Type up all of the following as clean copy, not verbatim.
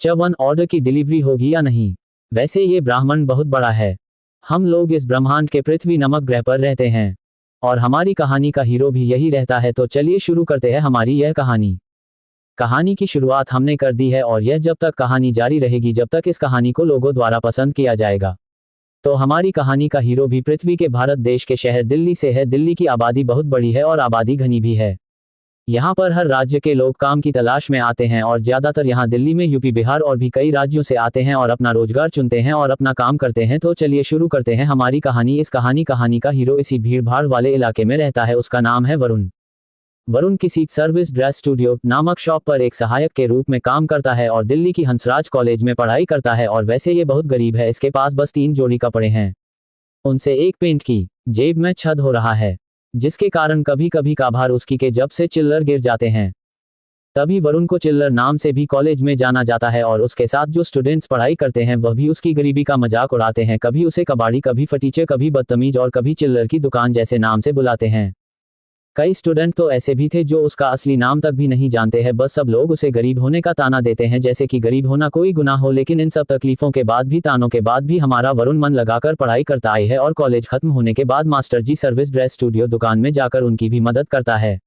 च1 order की delivery होगी या नहीं। वैसे ये ब्रह्मांड बहुत बड़ा है। हम लोग इस ब्रह्मांड के पृथ्वी नामक ग्रह पर रहते हैं और हमारी कहानी का हीरो भी यही रहता है। तो चलिए शुरू करते हैं हमारी यह कहानी। कहानी की शुरुआत हमने कर दी है और यह जब तक कहानी जारी रहेगी जब तक इस कहानी को लोगों द्वारा पसंद किया जाएगा। तो हमारी कहानी का हीरो भी पृथ्वी के भारत देश के शहर दिल्ली से है। दिल्ली की आबादी बहुत बड़ी है और आबादी घनी भी है। यहाँ पर हर राज्य के लोग काम की तलाश में आते हैं और ज्यादातर यहाँ दिल्ली में यूपी बिहार और भी कई राज्यों से आते हैं और अपना रोजगार चुनते हैं और अपना काम करते हैं। तो चलिए शुरू करते हैं हमारी कहानी। इस कहानी का हीरो इसी भीड़ भाड़ वाले इलाके में रहता है। उसका नाम है वरुण। वरुण किसी सर्विस ड्रेस स्टूडियो नामक शॉप पर एक सहायक के रूप में काम करता है और दिल्ली की हंसराज कॉलेज में पढ़ाई करता है। और वैसे ये बहुत गरीब है, इसके पास बस 3 जोड़ी कपड़े हैं। उनसे एक पेंट की जेब में छद हो रहा है, जिसके कारण कभी कभी काभार उसकी के जब से चिल्लर गिर जाते हैं। तभी वरुण को चिल्लर नाम से भी कॉलेज में जाना जाता है और उसके साथ जो स्टूडेंट्स पढ़ाई करते हैं वह भी उसकी गरीबी का मजाक उड़ाते हैं। कभी उसे कबाड़ी, कभी फटीचर, कभी बदतमीज और कभी चिल्लर की दुकान जैसे नाम से बुलाते हैं। कई स्टूडेंट तो ऐसे भी थे जो उसका असली नाम तक भी नहीं जानते हैं। बस सब लोग उसे गरीब होने का ताना देते हैं, जैसे कि गरीब होना कोई गुनाह हो। लेकिन इन सब तकलीफों के बाद भी, तानों के बाद भी हमारा वरुण मन लगाकर पढ़ाई करता आई है और कॉलेज खत्म होने के बाद मास्टर जी सर्विस ड्रेस स्टूडियो दुकान में जाकर उनकी भी मदद करता है।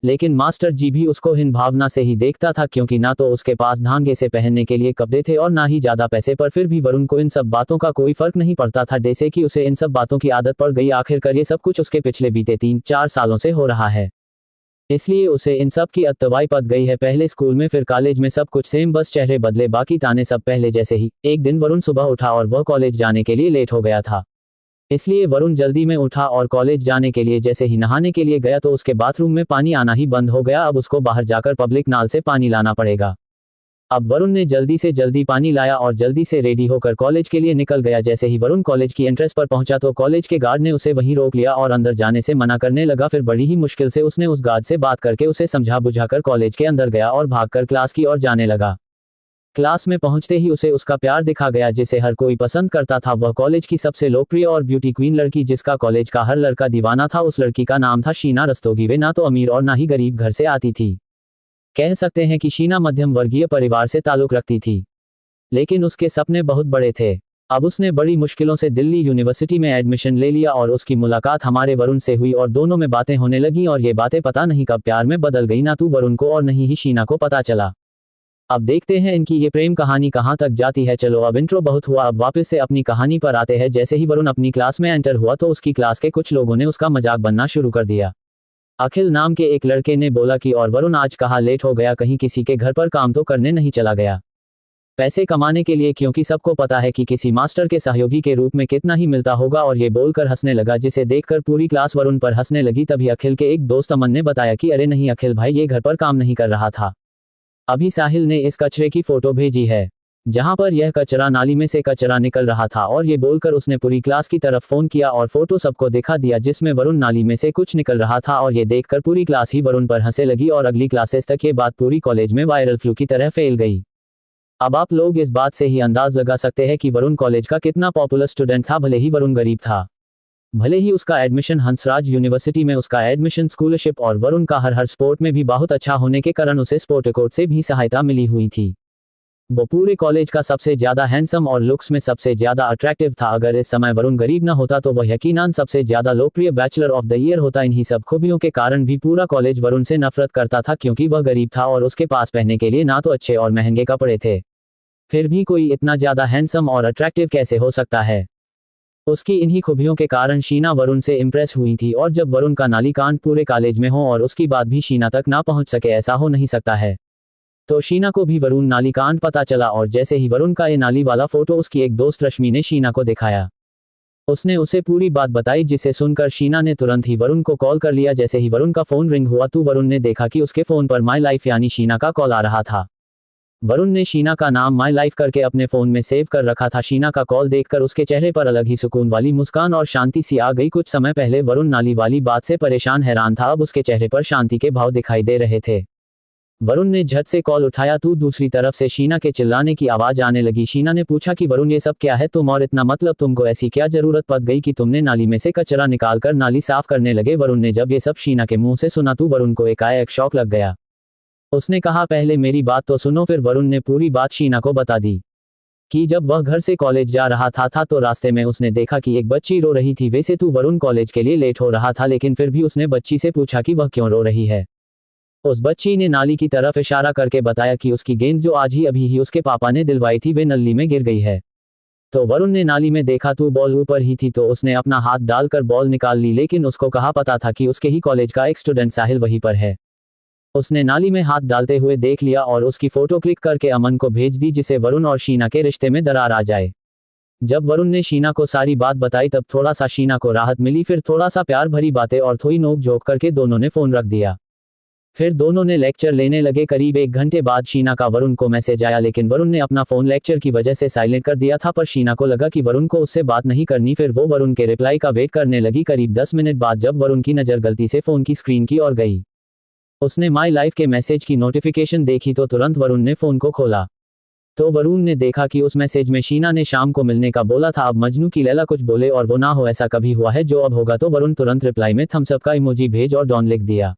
लेकिन मास्टर जी भी उसको हीन भावना से ही देखता था, क्योंकि ना तो उसके पास धांगे से पहनने के लिए कपड़े थे और ना ही ज्यादा पैसे। पर फिर भी वरुण को इन सब बातों का कोई फर्क नहीं पड़ता था, जैसे कि उसे इन सब बातों की आदत पड़ गई। आखिरकार ये सब कुछ उसके पिछले बीते 3-4 सालों से हो रहा है, इसलिए उसे इन सब की अत्तवाई पड़ गई है। पहले स्कूल में, फिर कॉलेज में, सब कुछ सेम, बस चेहरे बदले, बाकी ताने सब पहले जैसे ही। एक दिन वरुण सुबह उठा और वह कॉलेज जाने के लिए लेट हो गया था, इसलिए वरुण जल्दी में उठा और कॉलेज जाने के लिए जैसे ही नहाने के लिए गया तो उसके बाथरूम में पानी आना ही बंद हो गया। अब उसको बाहर जाकर पब्लिक नल से पानी लाना पड़ेगा। अब वरुण ने जल्दी से जल्दी पानी लाया और जल्दी से रेडी होकर कॉलेज के लिए निकल गया। जैसे ही वरुण कॉलेज की एंट्रेंस पर पहुंचा तो कॉलेज के गार्ड ने उसे वहीं रोक लिया और अंदर जाने से मना करने लगा। फिर बड़ी ही मुश्किल से उसने उस गार्ड से बात करके उसे समझा बुझाकर कॉलेज के अंदर गया और भागकर क्लास की ओर जाने लगा। क्लास में पहुंचते ही उसे उसका प्यार दिखा गया, जिसे हर कोई पसंद करता था। वह कॉलेज की सबसे लोकप्रिय और ब्यूटी क्वीन लड़की, जिसका कॉलेज का हर लड़का दीवाना था। उस लड़की का नाम था शीना रस्तोगी। वे ना तो अमीर और ना ही गरीब घर से आती थी। कह सकते हैं कि शीना मध्यम वर्गीय परिवार से ताल्लुक रखती थी, लेकिन उसके सपने बहुत बड़े थे। अब उसने बड़ी मुश्किलों से दिल्ली यूनिवर्सिटी में एडमिशन ले लिया और उसकी मुलाकात हमारे वरुण से हुई और दोनों में बातें होने लगी और ये बातें पता नहीं कब प्यार में बदल गई। ना तो वरुण को और नहीं ही शीना को पता चला। अब देखते हैं इनकी ये प्रेम कहानी कहाँ तक जाती है। चलो अब इंट्रो बहुत हुआ, अब वापस से अपनी कहानी पर आते हैं। जैसे ही वरुण अपनी क्लास में एंटर हुआ तो उसकी क्लास के कुछ लोगों ने उसका मजाक बनना शुरू कर दिया। अखिल नाम के एक लड़के ने बोला कि और वरुण आज कहाँ लेट हो गया, कहीं किसी के घर पर काम तो करने नहीं चला गया पैसे कमाने के लिए, क्योंकि सबको पता है कि किसी मास्टर के सहयोगी के रूप में कितना ही मिलता होगा। और ये बोलकर हंसने लगा, जिसे देखकर पूरी क्लास वरुण पर हंसने लगी। तभी अखिल के एक दोस्त अमन ने बताया कि अरे नहीं अखिल भाई, ये घर पर काम नहीं कर रहा था, अभी साहिल ने इस कचरे की फोटो भेजी है जहां पर यह कचरा नाली में से कचरा निकल रहा था। और ये बोलकर उसने पूरी क्लास की तरफ फोन किया और फोटो सबको दिखा दिया, जिसमें वरुण नाली में से कुछ निकल रहा था। और ये देखकर पूरी क्लास ही वरुण पर हंसे लगी और अगली क्लासेस तक ये बात पूरी कॉलेज में वायरल फ्लू की तरह फैल गई। अब आप लोग इस बात से ही अंदाज लगा सकते हैं कि वरुण कॉलेज का कितना पॉपुलर स्टूडेंट था। भले ही वरुण गरीब था, भले ही उसका एडमिशन हंसराज यूनिवर्सिटी में, उसका एडमिशन स्कॉलरशिप और वरुण का हर स्पोर्ट में भी बहुत अच्छा होने के कारण उसे स्पोर्ट कोर्ट से भी सहायता मिली हुई थी। वो पूरे कॉलेज का सबसे ज्यादा हैंडसम और लुक्स में सबसे ज्यादा अट्रैक्टिव था। अगर इस समय वरुण गरीब न होता तो वह यकीनन सबसे ज्यादा लोकप्रिय बैचलर ऑफ द ईयर होता। इन्हीं सब खूबियों के कारण भी पूरा कॉलेज वरुण से नफरत करता था, क्योंकि वह गरीब था और उसके पास पहनने के लिए ना तो अच्छे और महंगे कपड़े थे। फिर भी कोई इतना ज्यादा हैंडसम और अट्रैक्टिव कैसे हो सकता है। उसकी इन्हीं खूबियों के कारण शीना वरुण से इम्प्रेस हुई थी। और जब वरुण का नाली कांड पूरे कॉलेज में हो और उसकी बात भी शीना तक ना पहुंच सके, ऐसा हो नहीं सकता है। तो शीना को भी वरुण नाली कांड पता चला और जैसे ही वरुण का ये नाली वाला फोटो उसकी एक दोस्त रश्मि ने शीना को दिखाया, उसने उसे पूरी बात बताई, जिसे सुनकर शीना ने तुरंत ही वरुण को कॉल कर लिया। जैसे ही वरुण का फोन रिंग हुआ तो वरुण ने देखा कि उसके फोन पर माई लाइफ यानी शीना का कॉल आ रहा था। वरुण ने शीना का नाम माई लाइफ करके अपने फोन में सेव कर रखा था। शीना का कॉल देखकर उसके चेहरे पर अलग ही सुकून वाली मुस्कान और शांति सी आ गई। कुछ समय पहले वरुण नाली वाली बात से परेशान हैरान था, अब उसके चेहरे पर शांति के भाव दिखाई दे रहे थे। वरुण ने झट से कॉल उठाया तो दूसरी तरफ से शीना के चिल्लाने की आवाज आने लगी। शीना ने पूछा कि वरुण ये सब क्या है तुम, और इतना मतलब तुमको ऐसी क्या जरूरत पड़ गई कि तुमने नाली में से कचरा निकालकर नाली साफ करने लगे। वरुण ने जब ये सब शीना के मुंह से सुना तो वरुण को एकाएक शौक लग गया। उसने कहा पहले मेरी बात तो सुनो। फिर वरुण ने पूरी बात शीना को बता दी कि जब वह घर से कॉलेज जा रहा था तो रास्ते में उसने देखा कि एक बच्ची रो रही थी। वैसे तो वरुण कॉलेज के लिए लेट हो रहा था, लेकिन फिर भी उसने बच्ची से पूछा कि वह क्यों रो रही है। उस बच्ची ने नाली की तरफ इशारा करके बताया कि उसकी गेंद जो आज ही अभी ही उसके पापा ने दिलवाई थी वे नली में गिर गई है। तो वरुण ने नाली में देखा तो बॉल ऊपर ही थी, तो उसने अपना हाथ डालकर बॉल निकाल ली, लेकिन उसको कहाँ पता था कि उसके ही कॉलेज का एक स्टूडेंट साहिल वहीं पर है। उसने नाली में हाथ डालते हुए देख लिया और उसकी फोटो क्लिक करके अमन को भेज दी, जिससे वरुण और शीना के रिश्ते में दरार आ जाए। जब वरुण ने शीना को सारी बात बताई तब थोड़ा सा शीना को राहत मिली। फिर थोड़ा सा प्यार भरी बातें और थोड़ी नोक झोंक करके दोनों ने फोन रख दिया। फिर दोनों ने लेक्चर लेने लगे। करीब 1 घंटे बाद शीना का वरुण को मैसेज आया, लेकिन वरुण ने अपना फोन लेक्चर की वजह से साइलेंट कर दिया था। पर शीना को लगा कि वरुण को उससे बात नहीं करनी। फिर वो वरुण के रिप्लाई का वेट करने लगी। करीब 10 मिनट बाद जब वरुण की नज़र गलती से फोन की स्क्रीन की ओर गई, उसने माई लाइफ के मैसेज की नोटिफिकेशन देखी तो तुरंत वरुण ने फोन को खोला। तो वरुण ने देखा कि उस मैसेज में शीना ने शाम को मिलने का बोला था। अब मजनू की लैला कुछ बोले और वो ना हो, ऐसा कभी हुआ है जो अब होगा। तो वरुण तुरंत रिप्लाई में थम्स अप का इमोजी भेज और डॉन लिख दिया।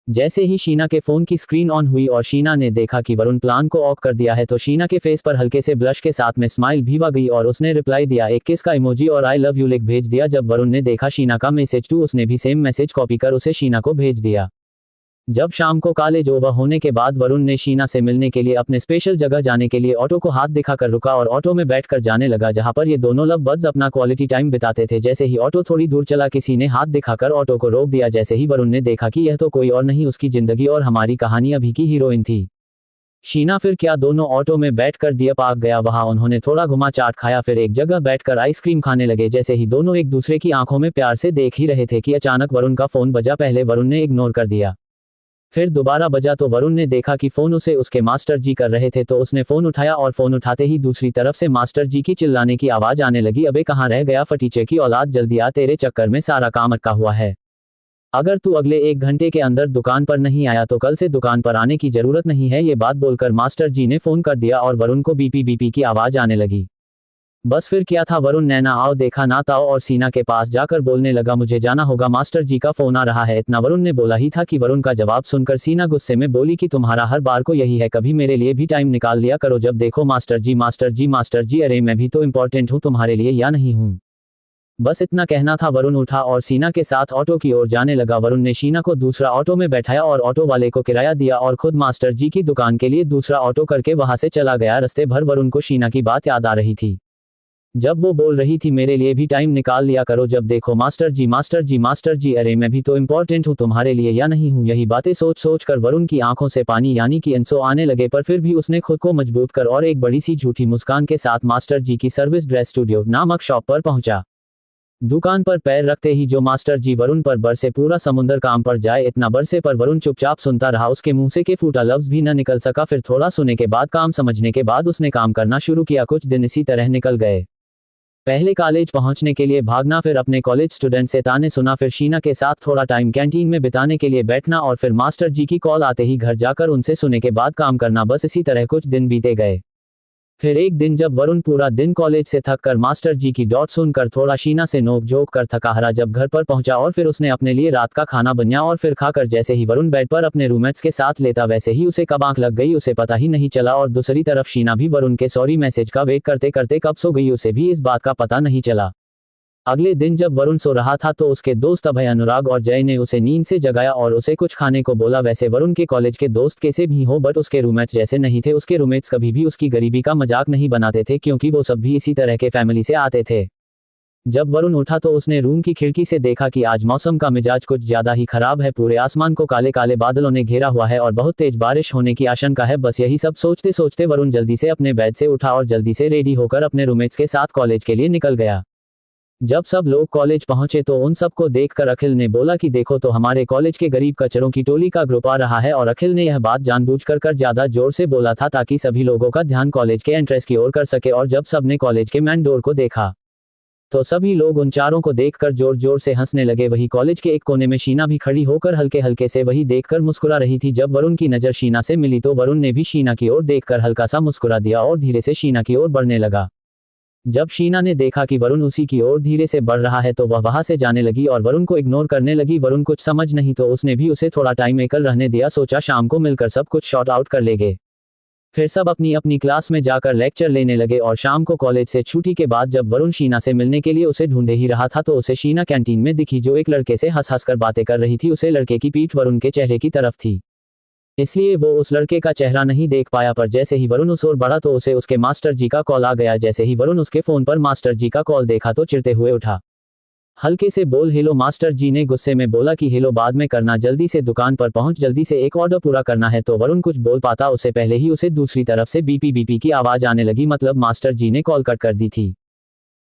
जैसे ही शीना के फोन की स्क्रीन ऑन हुई और शीना ने देखा कि वरुण प्लान को ऑफ कर दिया है, तो शीना के फेस पर हल्के से ब्लश के साथ में स्माइल भी आ गई और उसने रिप्लाई दिया एक किस का इमोजी और आई लव यू लिख भेज दिया। जब वरुण ने देखा शीना का मैसेज तो उसने भी सेम मैसेज कॉपी कर उसे शीना को भेज दिया। जब शाम को कॉलेज ओवर होने के बाद वरुण ने शीना से मिलने के लिए अपने स्पेशल जगह जाने के लिए ऑटो को हाथ दिखाकर रुका और ऑटो में बैठकर जाने लगा, जहां पर ये दोनों लव बर्ड्स अपना क्वालिटी टाइम बिताते थे। जैसे ही ऑटो थोड़ी दूर चला, किसी ने हाथ दिखाकर ऑटो को रोक दिया। जैसे ही वरुण ने देखा कि यह तो कोई और नहीं, उसकी जिंदगी और हमारी कहानी अभी की हीरोइन थी, शीना। फिर क्या दोनों ऑटो में बैठकर डियर पार्क गया, वहां उन्होंने थोड़ा घुमा चाट खाया, फिर एक जगह बैठकर आइसक्रीम खाने लगे। जैसे ही दोनों एक दूसरे की आंखों में प्यार से देख ही रहे थे कि अचानक वरुण का फोन बजा। पहले वरुण ने इग्नोर कर दिया, फिर दोबारा बजा तो वरुण ने देखा कि फोन उसे उसके मास्टर जी कर रहे थे। तो उसने फोन उठाया और फोन उठाते ही दूसरी तरफ से मास्टर जी की चिल्लाने की आवाज आने लगी, अबे कहाँ रह गया फटीचे की औलाद, जल्दी आ, तेरे चक्कर में सारा काम अटका हुआ है। अगर तू अगले 1 घंटे के अंदर दुकान पर नहीं आया तो कल से दुकान पर आने की जरूरत नहीं है। ये बात बोलकर मास्टर जी ने फोन कर दिया और वरुण को बीपी बीपी की आवाज आने लगी। बस फिर क्या था, वरुण नैना आओ देखा ना ताओ और सीना के पास जाकर बोलने लगा मुझे जाना होगा, मास्टर जी का फोन आ रहा है। इतना वरुण ने बोला ही था कि वरुण का जवाब सुनकर सीना गुस्से में बोली कि तुम्हारा हर बार को यही है, कभी मेरे लिए भी टाइम निकाल लिया करो। जब देखो मास्टर जी मास्टर जी मास्टर जी, अरे मैं भी तो इम्पोर्टेंट हूँ तुम्हारे लिए या नहीं हूँ। बस इतना कहना था। वरुण उठा और सीना के साथ ऑटो की ओर जाने लगा। वरुण ने शीना को दूसरा ऑटो में बैठाया और ऑटो वाले को किराया दिया और खुद मास्टर जी की दुकान के लिए दूसरा ऑटो करके वहां से चला गया। रास्ते भर वरुण को शीना की बात याद आ रही थी, जब वो बोल रही थी मेरे लिए भी टाइम निकाल लिया करो। जब देखो मास्टर जी मास्टर जी मास्टर जी, अरे मैं भी तो इम्पोर्टेंट हूँ तुम्हारे लिए या नहीं हूँ। यही बातें सोच सोच कर वरुण की आंखों से पानी यानी कि आंसू आने लगे, पर फिर भी उसने खुद को मजबूत कर और एक बड़ी सी झूठी मुस्कान के साथ मास्टर जी की सर्विस ड्रेस स्टूडियो नामक शॉप पर पहुंचा। दुकान पर पैर रखते ही जो मास्टर जी वरुण पर बरसे पूरा समुंदर काम पर जाए, इतना बरसे पर वरुण चुपचाप सुनता रहा। उसके मुंह से के फूटा लफ्ज भी न निकल सका। फिर थोड़ा सुने के बाद, काम समझने के बाद उसने काम करना शुरू किया। कुछ दिन इसी तरह निकल गए। पहले कॉलेज पहुंचने के लिए भागना, फिर अपने कॉलेज स्टूडेंट से ताने सुना, फिर शीना के साथ थोड़ा टाइम कैंटीन में बिताने के लिए बैठना और फिर मास्टर जी की कॉल आते ही घर जाकर उनसे सुने के बाद काम करना। बस इसी तरह कुछ दिन बीते गए। फिर एक दिन जब वरुण पूरा दिन कॉलेज से थक कर मास्टर जी की डॉट सुनकर थोड़ा शीना से नोक झोंक कर थका हारा जब घर पर पहुंचा और फिर उसने अपने लिए रात का खाना बनाया और फिर खाकर जैसे ही वरुण बेड पर अपने रूममेट्स के साथ लेता, वैसे ही उसे कब आंख लग गई उसे पता ही नहीं चला। और दूसरी तरफ शीना भी वरुण के सॉरी मैसेज का वेट करते करते कब सो गई उसे भी इस बात का पता नहीं चला। अगले दिन जब वरुण सो रहा था तो उसके दोस्त अभय, अनुराग और जय ने उसे नींद से जगाया और उसे कुछ खाने को बोला। वैसे वरुण के कॉलेज के दोस्त कैसे भी हो, बट उसके रूममेट्स जैसे नहीं थे। उसके रूममेट्स कभी भी उसकी गरीबी का मजाक नहीं बनाते थे, क्योंकि वो सब भी इसी तरह के फैमिली से आते थे। जब वरुण उठा तो उसने रूम की खिड़की से देखा कि आज मौसम का मिजाज कुछ ज्यादा ही खराब है। पूरे आसमान को काले काले बादलों ने घेरा हुआ है और बहुत तेज बारिश होने की आशंका है। बस यही सब सोचते सोचते वरुण जल्दी से अपने बेड से उठा और जल्दी से रेडी होकर अपने रूममेट्स के साथ कॉलेज के लिए निकल गया। जब सब लोग कॉलेज पहुंचे तो उन सबको देखकर अखिल ने बोला कि देखो तो हमारे कॉलेज के गरीब कचरों की टोली का ग्रुप आ रहा है। और अखिल ने यह बात जानबूझकर कर ज्यादा जोर से बोला था ताकि सभी लोगों का ध्यान कॉलेज के एंट्रेंस की ओर कर सके। और जब सबने कॉलेज के मेन डोर को देखा तो सभी लोग उन चारों को देखकर जोर जोर से हंसने लगे। वही कॉलेज के एक कोने में शीना भी खड़ी होकर हल्के हल्के से वही देखकर मुस्कुरा रही थी। जब वरुण की नजर शीना से मिली तो वरुण ने भी शीना की ओर देखकर हल्का सा मुस्कुरा दिया और धीरे से शीना की ओर बढ़ने लगा। जब शीना ने देखा कि वरुण उसी की ओर धीरे से बढ़ रहा है तो वह वहां से जाने लगी और वरुण को इग्नोर करने लगी। वरुण कुछ समझ नहीं तो उसने भी उसे थोड़ा टाइम एकल रहने दिया, सोचा शाम को मिलकर सब कुछ शॉर्ट आउट कर लेंगे। फिर सब अपनी अपनी क्लास में जाकर लेक्चर लेने लगे और शाम को कॉलेज से छुट्टी के बाद जब वरुण शीना से मिलने के लिए उसे ढूंढे ही रहा था तो उसे शीना कैंटीन में दिखी जो एक लड़के से हंस हंस कर बातें कर रही थी। उसे लड़के की पीठ वरुण के चेहरे की तरफ थी, इसलिए वो उस लड़के का चेहरा नहीं देख पाया, पर जैसे ही वरुण उस ओर बढ़ा तो उसे उसके मास्टर जी का कॉल आ गया। जैसे ही वरुण उसके फोन पर मास्टर जी का कॉल देखा तो चिढ़ते हुए उठा। हल्के से बोल हेलो। मास्टर जी ने गुस्से में बोला कि हेलो बाद में करना, जल्दी से दुकान पर पहुंच, जल्दी से एक ऑर्डर पूरा करना है। तो वरुण कुछ बोल पाता उससे पहले ही उसे दूसरी तरफ से बीपी बीपी की आवाज आने लगी, मतलब मास्टर जी ने कॉल कट कर दी थी।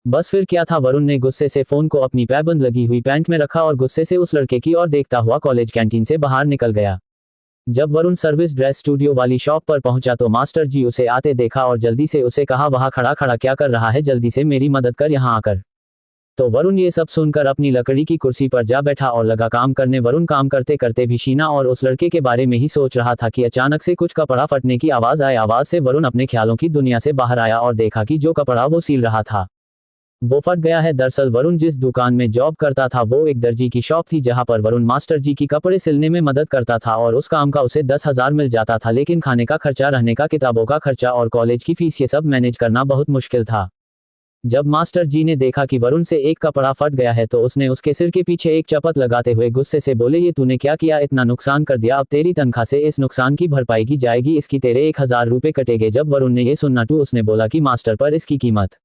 बस फिर क्या था, वरुण ने गुस्से से फोन को अपनी पैबंद लगी हुई पैंट में रखा और गुस्से से उस लड़के की ओर देखता हुआ कॉलेज कैंटीन से बाहर निकल गया। जब वरुण सर्विस ड्रेस स्टूडियो वाली शॉप पर पहुंचा तो मास्टर जी उसे आते देखा और जल्दी से उसे कहा, वहां खड़ा खड़ा क्या कर रहा है, जल्दी से मेरी मदद कर यहां आकर। तो वरुण ये सब सुनकर अपनी लकड़ी की कुर्सी पर जा बैठा और लगा काम करने। वरुण काम करते करते भी शीना और उस लड़के के बारे में ही सोच रहा था कि अचानक से कुछ कपड़ा फटने की आवाज आई। आवाज से वरुण अपने ख्यालों की दुनिया से बाहर आया और देखा कि जो कपड़ा वो सील रहा था वो फट गया है। दरअसल वरुण जिस दुकान में जॉब करता था वो एक दर्जी की शॉप थी, जहां पर वरुण मास्टर जी की कपड़े सिलने में मदद करता था और उस काम का उसे 10,000 मिल जाता था। लेकिन खाने का खर्चा, रहने का, किताबों का खर्चा और कॉलेज की फीस, ये सब मैनेज करना बहुत मुश्किल था। जब मास्टर जी ने देखा कि वरुण से एक कपड़ा फट गया है तो उसने उसके सिर के पीछे एक चपत लगाते हुए गुस्से से बोले, ये तूने क्या किया, इतना नुकसान कर दिया, अब तेरी तनख्वाह से इस नुकसान की भरपाई की जाएगी, इसकी तेरे 1,000 रुपए कटेंगे। जब वरुण ने ये सुनना तो उसने बोला कि मास्टर पर इसकी कीमत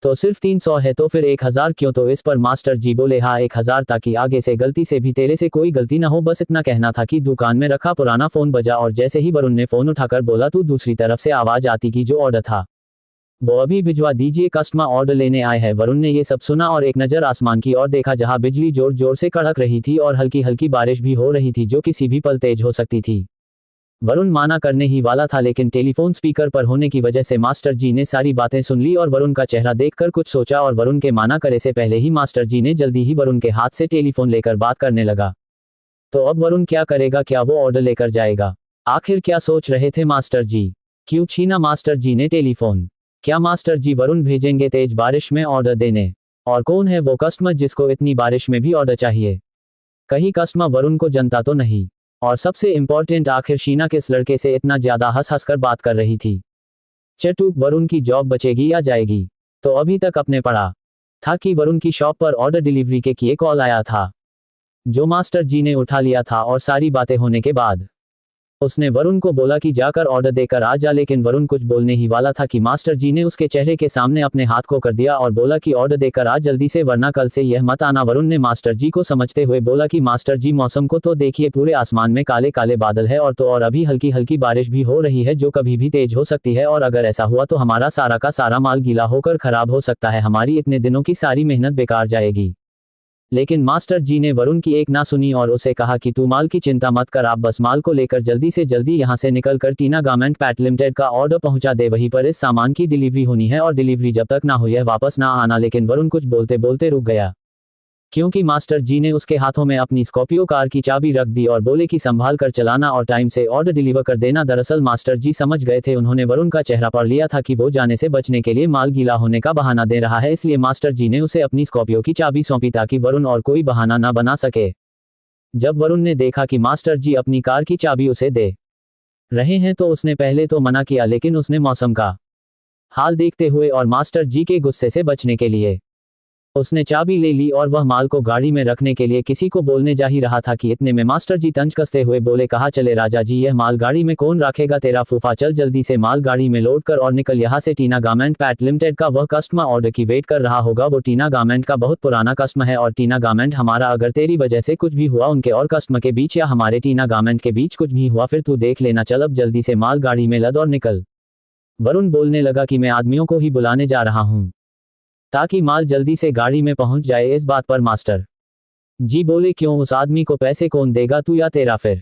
तो सिर्फ 300 है, तो फिर 1,000 क्यों? तो इस पर मास्टर जी बोले, हाँ 1,000, ताकि आगे से गलती से भी तेरे से कोई गलती ना हो। बस इतना कहना था कि दुकान में रखा पुराना फोन बजा और जैसे ही वरुण ने फोन उठाकर बोला तो दूसरी तरफ से आवाज आती कि जो ऑर्डर था वो अभी भिजवा दीजिए, कस्टमर ऑर्डर लेने आए हैं। वरुण ने ये सब सुना और एक नजर आसमान की ओर देखा जहां बिजली जोर जोर से कड़क रही थी और हल्की हल्की बारिश भी हो रही थी जो किसी भी पल तेज हो सकती थी। वरुण माना करने ही वाला था लेकिन टेलीफोन स्पीकर पर होने की वजह से मास्टर जी ने सारी बातें सुन ली और वरुण का चेहरा देखकर कुछ सोचा और वरुण के माना करे से पहले ही मास्टर जी ने जल्दी ही वरुण के हाथ से टेलीफोन लेकर बात करने लगा। तो अब वरुण क्या करेगा? क्या वो ऑर्डर लेकर जाएगा? आखिर क्या सोच रहे थे मास्टर जी? क्यों छीना मास्टर जी ने टेलीफोन? क्या मास्टर जी वरुण भेजेंगे तेज बारिश में ऑर्डर देने? और कौन है वो कस्टमर जिसको इतनी बारिश में भी ऑर्डर चाहिए? कहीं कस्टमर वरुण को जनता तो नहीं? और सबसे इंपॉर्टेंट, आखिर शीना किस लड़के से इतना ज्यादा हंस हंस कर बात कर रही थी? चटुक, वरुण की जॉब बचेगी या जाएगी? तो अभी तक अपने पड़ा था कि वरुण की शॉप पर ऑर्डर डिलीवरी के किए कॉल आया था जो मास्टर जी ने उठा लिया था और सारी बातें होने के बाद उसने वरुण को बोला कि जाकर ऑर्डर देकर आ जा। लेकिन वरुण कुछ बोलने ही वाला था कि मास्टर जी ने उसके चेहरे के सामने अपने हाथ को कर दिया और बोला कि ऑर्डर देकर आ जल्दी से, वरना कल से यह मत आना। वरुण ने मास्टर जी को समझते हुए बोला कि मास्टर जी मौसम को तो देखिए, पूरे आसमान में काले काले बादल है और अभी हल्की हल्की बारिश भी हो रही है जो कभी भी तेज हो सकती है, और अगर ऐसा हुआ तो हमारा सारा का सारा माल गीला होकर खराब हो सकता है, हमारी इतने दिनों की सारी मेहनत बेकार जाएगी। लेकिन मास्टर जी ने वरुण की एक ना सुनी और उसे कहा कि तू माल की चिंता मत कर, आप बस माल को लेकर जल्दी से जल्दी यहां से निकल कर टीना गारमेंट पैट लिमिटेड का ऑर्डर पहुंचा दे, वहीं पर इस सामान की डिलीवरी होनी है और डिलीवरी जब तक ना हो यह वापस ना आना। लेकिन वरुण कुछ बोलते बोलते रुक गया क्योंकि मास्टर जी ने उसके हाथों में अपनी स्कॉर्पियो कार की चाबी रख दी और बोले कि संभाल कर चलाना और टाइम से ऑर्डर डिलीवर कर देना। दरअसल मास्टर जी समझ गए थे, उन्होंने वरुण का चेहरा पढ़ लिया था कि वो जाने से बचने के लिए माल गीला होने का बहाना दे रहा है, इसलिए मास्टर जी ने उसे अपनी स्कॉर्पियो की चाबी सौंपी ताकि वरुण और कोई बहाना ना बना सके। जब वरुण ने देखा कि मास्टर जी अपनी कार की चाबी उसे दे रहे हैं तो उसने पहले तो मना किया, लेकिन उसने मौसम का हाल देखते हुए और मास्टर जी के गुस्से से बचने के लिए उसने चाबी ले ली और वह माल को गाड़ी में रखने के लिए किसी को बोलने जा ही रहा था कि इतने में मास्टर जी तंज कसते हुए बोले, कहा चले राजा जी, यह माल गाड़ी में कौन रखेगा? तेरा फूफा, चल जल्दी से माल गाड़ी में लोड कर और निकल यहाँ से। टीना गारमेंट पैट लिमिटेड का वह कस्टमर ऑर्डर की वेट कर रहा होगा, वो टीना गारमेंट का बहुत पुराना कस्टमर है और टीना गारमेंट हमारा, अगर तेरी वजह से कुछ भी हुआ उनके और कस्टमर के बीच या हमारे टीना गारमेंट के बीच कुछ भी हुआ फिर तू देख लेना। चल अब जल्दी से माल गाड़ी में लद और निकल। वरुण बोलने लगा कि मैं आदमियों को ही बुलाने जा रहा हूँ ताकि माल जल्दी से गाड़ी में पहुंच जाए। इस बात पर मास्टर जी बोले, क्यों? उस आदमी को पैसे कौन देगा, तू या तेरा फिर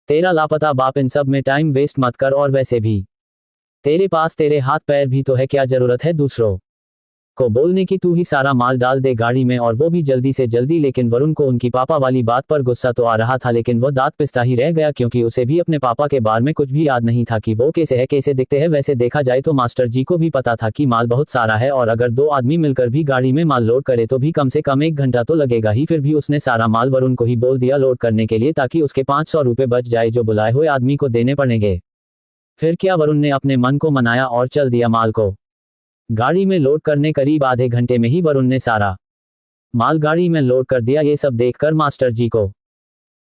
तेरा लापता बाप? इन सब में टाइम वेस्ट मत कर, और वैसे भी तेरे पास तेरे हाथ पैर भी तो है, क्या जरूरत है दूसरों को बोलने की तू ही सारा माल डाल दे गाड़ी में और वो भी जल्दी से जल्दी। लेकिन वरुण को उनकी पापा वाली बात पर गुस्सा तो आ रहा था, लेकिन वो दांत पिसता ही रह गया क्योंकि उसे भी अपने पापा के बारे में कुछ भी याद नहीं था कि वो कैसे है, कैसे दिखते हैं। वैसे देखा जाए तो मास्टर जी को भी पता था कि माल बहुत सारा है और अगर 2 आदमी मिलकर भी गाड़ी में माल लोड करे तो भी कम से कम 1 घंटा तो लगेगा ही। फिर भी उसने सारा माल वरुण को ही बोल दिया लोड करने के लिए ताकि उसके 500 रुपये बच जाए जो बुलाए हुए आदमी को देने पड़ेंगे। फिर क्या, वरुण ने अपने मन को मनाया और चल दिया माल को गाड़ी में लोड करने। करीब आधे घंटे में ही वरुण ने सारा माल गाड़ी में लोड कर दिया। ये सब देखकर मास्टर जी को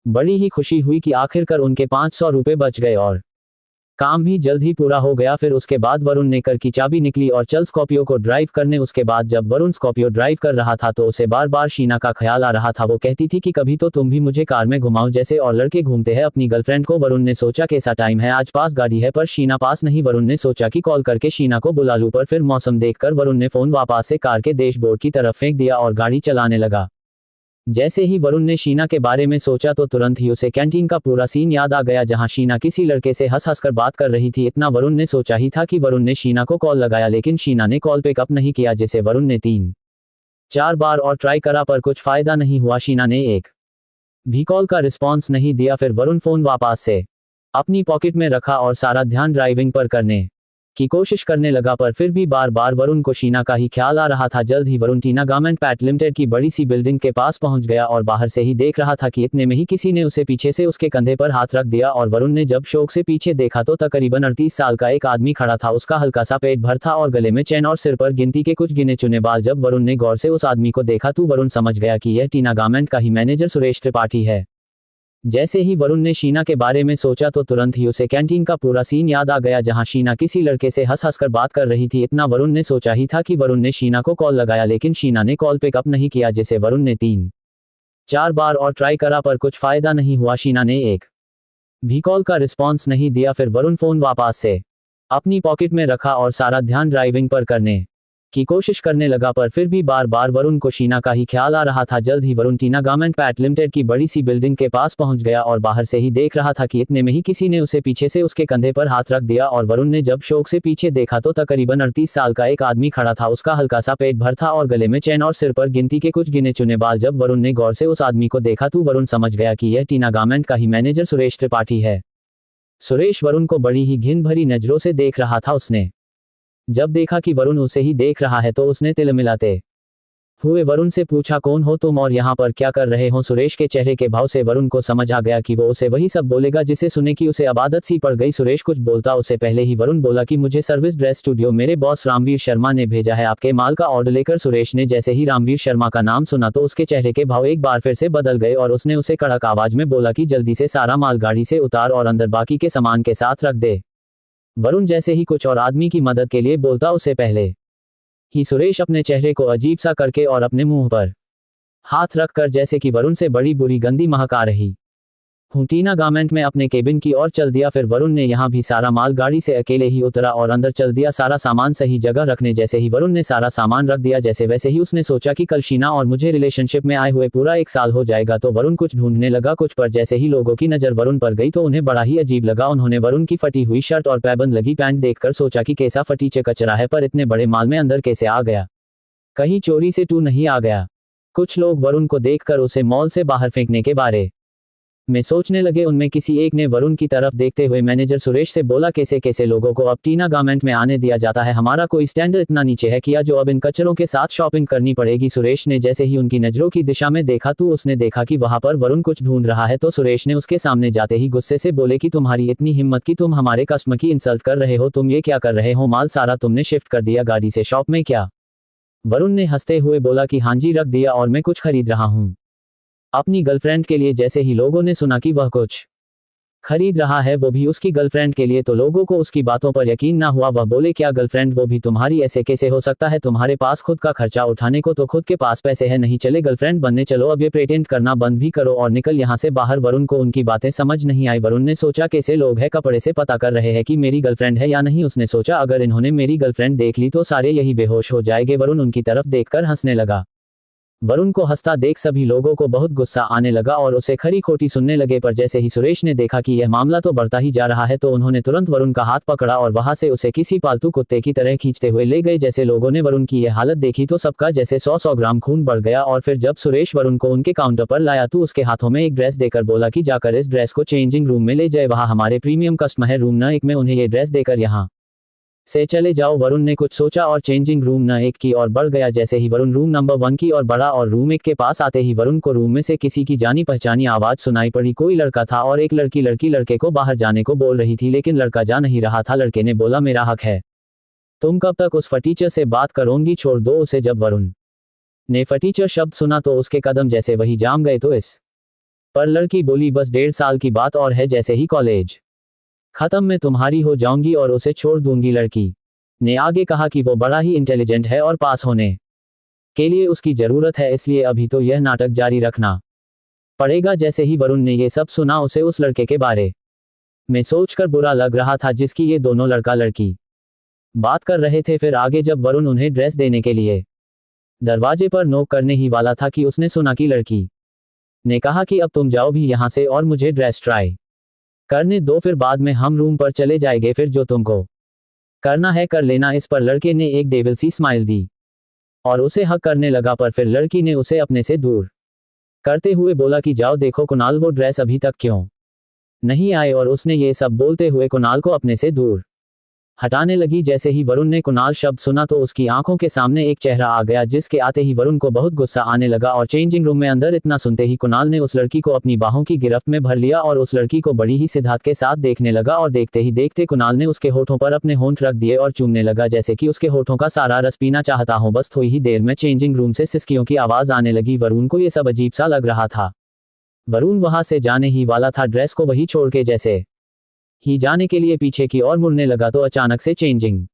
बड़ी ही खुशी हुई कि आखिरकार उनके 500 रुपये बच गए और काम भी जल्द ही पूरा हो गया। फिर उसके बाद वरुण ने कार की चाबी निकली और चल स्कॉर्पियो को ड्राइव करने। उसके बाद जब वरुण स्कॉर्पियो ड्राइव कर रहा था तो उसे बार बार शीना का ख्याल आ रहा था। वो कहती थी कि कभी तो तुम भी मुझे कार में घुमाओ जैसे और लड़के घूमते हैं अपनी गर्लफ्रेंड को। वरुण ने सोचा कैसा टाइम है, आज पास गाड़ी है पर शीना पास नहीं। वरुण ने सोचा कि कॉल करके शीना को बुला लूं, पर फिर मौसम देखकर वरुण ने फोन वापस से कार के डैशबोर्ड की तरफ फेंक दिया और गाड़ी चलाने लगा। जैसे ही वरुण ने शीना के बारे में सोचा तो तुरंत ही उसे कैंटीन का पूरा सीन याद आ गया जहां शीना किसी लड़के से हंस हंस कर बात कर रही थी। इतना वरुण ने सोचा ही था कि वरुण ने शीना को कॉल लगाया, लेकिन शीना ने कॉल पिकअप नहीं किया। जिसे वरुण ने 3-4 बार और ट्राई करा पर कुछ फायदा नहीं हुआ। शीना ने एक भी कॉल का रिस्पॉन्स नहीं दिया। फिर वरुण फोन वापस से अपनी पॉकेट में रखा और सारा ध्यान ड्राइविंग पर करने की कोशिश करने लगा, पर फिर भी बार बार वरुण को शीना का ही ख्याल आ रहा था। जल्द ही वरुण टीना गारमेंट पैट लिमिटेड की बड़ी सी बिल्डिंग के पास पहुंच गया और बाहर से ही देख रहा था कि इतने में ही किसी ने उसे पीछे से उसके कंधे पर हाथ रख दिया और वरुण ने जब शौक से पीछे देखा तो तकरीबन 38 साल का एक आदमी खड़ा था। उसका हल्का सा पेट भर था और गले में चैन और सिर पर गिनती के कुछ गिने चुने बाल। जब वरुण ने गौर से उस आदमी को देखा तो वरुण समझ गया कि यह टीना गारमेंट का ही मैनेजर सुरेश त्रिपाठी है। जैसे ही वरुण ने शीना के बारे में सोचा तो तुरंत ही उसे कैंटीन का पूरा सीन याद आ गया जहां शीना किसी लड़के से हंस हंस कर बात कर रही थी। इतना वरुण ने सोचा ही था कि वरुण ने शीना को कॉल लगाया, लेकिन शीना ने कॉल पिकअप नहीं किया। जिसे वरुण ने 3-4 बार और ट्राई करा पर कुछ फायदा नहीं हुआ। शीना ने एक भी कॉल का रिस्पॉन्स नहीं दिया। फिर वरुण फोन वापस से अपनी पॉकेट में रखा और सारा ध्यान ड्राइविंग पर करने की कोशिश करने लगा, पर फिर भी बार बार वरुण को शीना का ही ख्याल आ रहा था। जल्द ही वरुण टीना गारमेंट पैट लिमिटेड की बड़ी सी बिल्डिंग के पास पहुंच गया और बाहर से ही देख रहा था कि इतने में ही किसी ने उसे पीछे से उसके कंधे पर हाथ रख दिया और वरुण ने जब शौक से पीछे देखा तो तकरीबन 38 साल का एक आदमी खड़ा था। उसका हल्का सा पेट भर था और गले में चैन और सिर पर गिनती के कुछ गिने चुने बाल। जब वरुण ने गौर से उस आदमी को देखा तो वरुण समझ गया कि यह टीना गारमेंट का ही मैनेजर सुरेश त्रिपाठी है। सुरेश वरुण को बड़ी ही घिन भरी नजरों से देख रहा था। उसने जब देखा कि वरुण उसे ही देख रहा है तो उसने तिलमिलाते हुए वरुण से पूछा, कौन हो तुम और यहाँ पर क्या कर रहे हो? सुरेश के चेहरे के भाव से वरुण को समझ आ गया कि वो उसे वही सब बोलेगा जिसे सुने की उसे अब आदत सी पड़ गई। सुरेश कुछ बोलता उससे पहले ही वरुण बोला कि मुझे सर्विस ड्रेस स्टूडियो मेरे बॉस रामवीर शर्मा ने भेजा है आपके माल का ऑर्डर लेकर। सुरेश ने जैसे ही रामवीर शर्मा का नाम सुना तो उसके चेहरे के भाव एक बार फिर से बदल गए और उसने उसे कड़क आवाज में बोला कि जल्दी से सारा माल गाड़ी से उतार और अंदर बाकी के सामान के साथ रख दे। वरुण जैसे ही कुछ और आदमी की मदद के लिए बोलता उससे पहले ही सुरेश अपने चेहरे को अजीब सा करके और अपने मुंह पर हाथ रखकर जैसे कि वरुण से बड़ी बुरी गंदी महक आ रही हूं टीना गारमेंट में अपने केबिन की ओर चल दिया। फिर वरुण ने यहाँ भी सारा माल गाड़ी से अकेले ही उतरा और अंदर चल दिया सारा सामान सही जगह रखने। जैसे ही वरुण ने सारा सामान रख दिया जैसे वैसे ही उसने सोचा कि कल शीना और मुझे रिलेशनशिप में आए हुए पूरा 1 साल हो जाएगा। तो वरुण कुछ ढूंढने लगा कुछ पर। जैसे ही लोगों की नजर वरुण पर गई तो उन्हें बड़ा ही अजीब लगा। उन्होंने वरुण की फटी हुई शर्ट और पैबंद लगी पैंट देखकर सोचा कि कैसा फटीचे कचरा है, पर इतने बड़े माल में अंदर कैसे आ गया? कहीं चोरी से तू नहीं आ गया? कुछ लोग वरुण को देखकर उसे मॉल से बाहर फेंकने के बारे में सोचने लगे। उनमें किसी एक ने वरुण की तरफ देखते हुए मैनेजर सुरेश से बोला, कैसे कैसे लोगों को अब टीना गारमेंट में आने दिया जाता है? हमारा कोई स्टैंडर्ड इतना नीचे है किया जो अब इन कचरों के साथ शॉपिंग करनी पड़ेगी? सुरेश ने जैसे ही उनकी नजरों की दिशा में देखा तो उसने देखा कि वहां पर वरुण कुछ ढूंढ रहा है। तो सुरेश ने उसके सामने जाते ही गुस्से से बोले कि तुम्हारी इतनी हिम्मत कि तुम हमारे कस्टमर की इंसल्ट कर रहे हो? तुम ये क्या कर रहे हो? माल सारा तुमने शिफ्ट कर दिया गाड़ी से शॉप में क्या? वरुण ने हंसते हुए बोला कि हाँ जी रख दिया और मैं कुछ खरीद रहा हूँ अपनी गर्लफ्रेंड के लिए। जैसे ही लोगों ने सुना कि वह कुछ खरीद रहा है वो भी उसकी गर्लफ्रेंड के लिए तो लोगों को उसकी बातों पर यकीन ना हुआ। वह बोले, क्या गर्लफ्रेंड वो भी तुम्हारी? ऐसे कैसे हो सकता है? तुम्हारे पास खुद का खर्चा उठाने को तो खुद के पास पैसे है नहीं, चले गर्लफ्रेंड बनने चलो। अब ये प्रेटेंड करना बंद भी करो और निकल यहाँ से बाहर। वरुण को उनकी बातें समझ नहीं आई। वरुण ने सोचा कैसे लोग हैं कपड़े से पता कर रहे हैं कि मेरी गर्लफ्रेंड है या नहीं। उसने सोचा अगर इन्होंने मेरी गर्लफ्रेंड देख ली तो सारे यही बेहोश हो जाएंगे। वरुण उनकी तरफ देखकर हंसने लगा। वरुण को हंसता देख सभी लोगों को बहुत गुस्सा आने लगा और उसे खरी खोटी सुनने लगे, पर जैसे ही सुरेश ने देखा कि यह मामला तो बढ़ता ही जा रहा है तो उन्होंने तुरंत वरुण का हाथ पकड़ा और वहां से उसे किसी पालतू कुत्ते की तरह खींचते हुए ले गए। जैसे लोगों ने वरुण की यह हालत देखी तो सबका जैसे 100 ग्राम खून बढ़ गया और फिर जब सुरेश वरुण को उनके काउंटर पर लाया तो उसके हाथों में एक ड्रेस देकर बोला कि जाकर इस ड्रेस को चेंजिंग रूम में ले जाए, वहां हमारे प्रीमियम कस्टमर है रूम न 1 में, उन्हें ये ड्रेस देकर यहाँ से चले जाओ। वरुण ने कुछ सोचा और चेंजिंग रूम न 1 की ओर बढ़ गया। जैसे ही वरुण रूम नंबर 1 की ओर बढ़ा और रूम 1 के पास आते ही वरुण को रूम में से किसी की जानी पहचानी आवाज सुनाई पड़ी। कोई लड़का था और एक लड़की लड़के को बाहर जाने को बोल रही थी, लेकिन लड़का जा नहीं रहा था। लड़के ने बोला मेरा हक है, तुम कब तक उस फटीचर से बात करोगी, छोड़ दो उसे। जब वरुण ने फटीचर शब्द सुना तो उसके कदम जैसे वही जाम गए। तो इस पर लड़की बोली बस 1.5 साल की बात और है, जैसे ही कॉलेज खत्म मैं तुम्हारी हो जाऊंगी और उसे छोड़ दूंगी। लड़की ने आगे कहा कि वो बड़ा ही इंटेलिजेंट है और पास होने के लिए उसकी जरूरत है, इसलिए अभी तो यह नाटक जारी रखना पड़ेगा। जैसे ही वरुण ने ये सब सुना उसे उस लड़के के बारे में सोचकर बुरा लग रहा था जिसकी ये दोनों लड़का लड़की बात कर रहे थे। फिर आगे जब वरुण उन्हें ड्रेस देने के लिए दरवाजे पर नोक करने ही वाला था कि उसने सुना कि लड़की ने कहा कि अब तुम जाओ भी यहां से और मुझे ड्रेस ट्राई करने दो, फिर बाद में हम रूम पर चले जाएंगे, फिर जो तुमको करना है कर लेना। इस पर लड़के ने एक डेविल सी स्माइल दी और उसे हक करने लगा, पर फिर लड़की ने उसे अपने से दूर करते हुए बोला कि जाओ देखो कुणाल वो ड्रेस अभी तक क्यों नहीं आए, और उसने ये सब बोलते हुए कुणाल को अपने से दूर हटाने लगी। जैसे ही वरुण ने कुणाल शब्द सुना तो उसकी आंखों के सामने एक चेहरा आ गया जिसके आते ही वरुण को बहुत गुस्सा आने लगा और चेंजिंग रूम में अंदर इतना सुनते ही कुणाल ने उस लड़की को अपनी बाहों की गिरफ्त में भर लिया और उस लड़की को बड़ी ही सिद्धार्थ के साथ देखने लगा। और देखते ही देखते कुणाल ने उसके होठों पर अपने होंठ रख दिए और चूमने लगा जैसे कि उसके होठों का सारा रस पीना चाहता हो। बस थोड़ी ही देर में चेंजिंग रूम से सिसकियों की आवाज आने लगी। वरुण को ये सब अजीब सा लग रहा था। वरुण वहां से जाने ही वाला था, ड्रेस को वही छोड़ के जैसे ही जाने के लिए पीछे की ओर मुड़ने लगा तो अचानक से चेंजिंग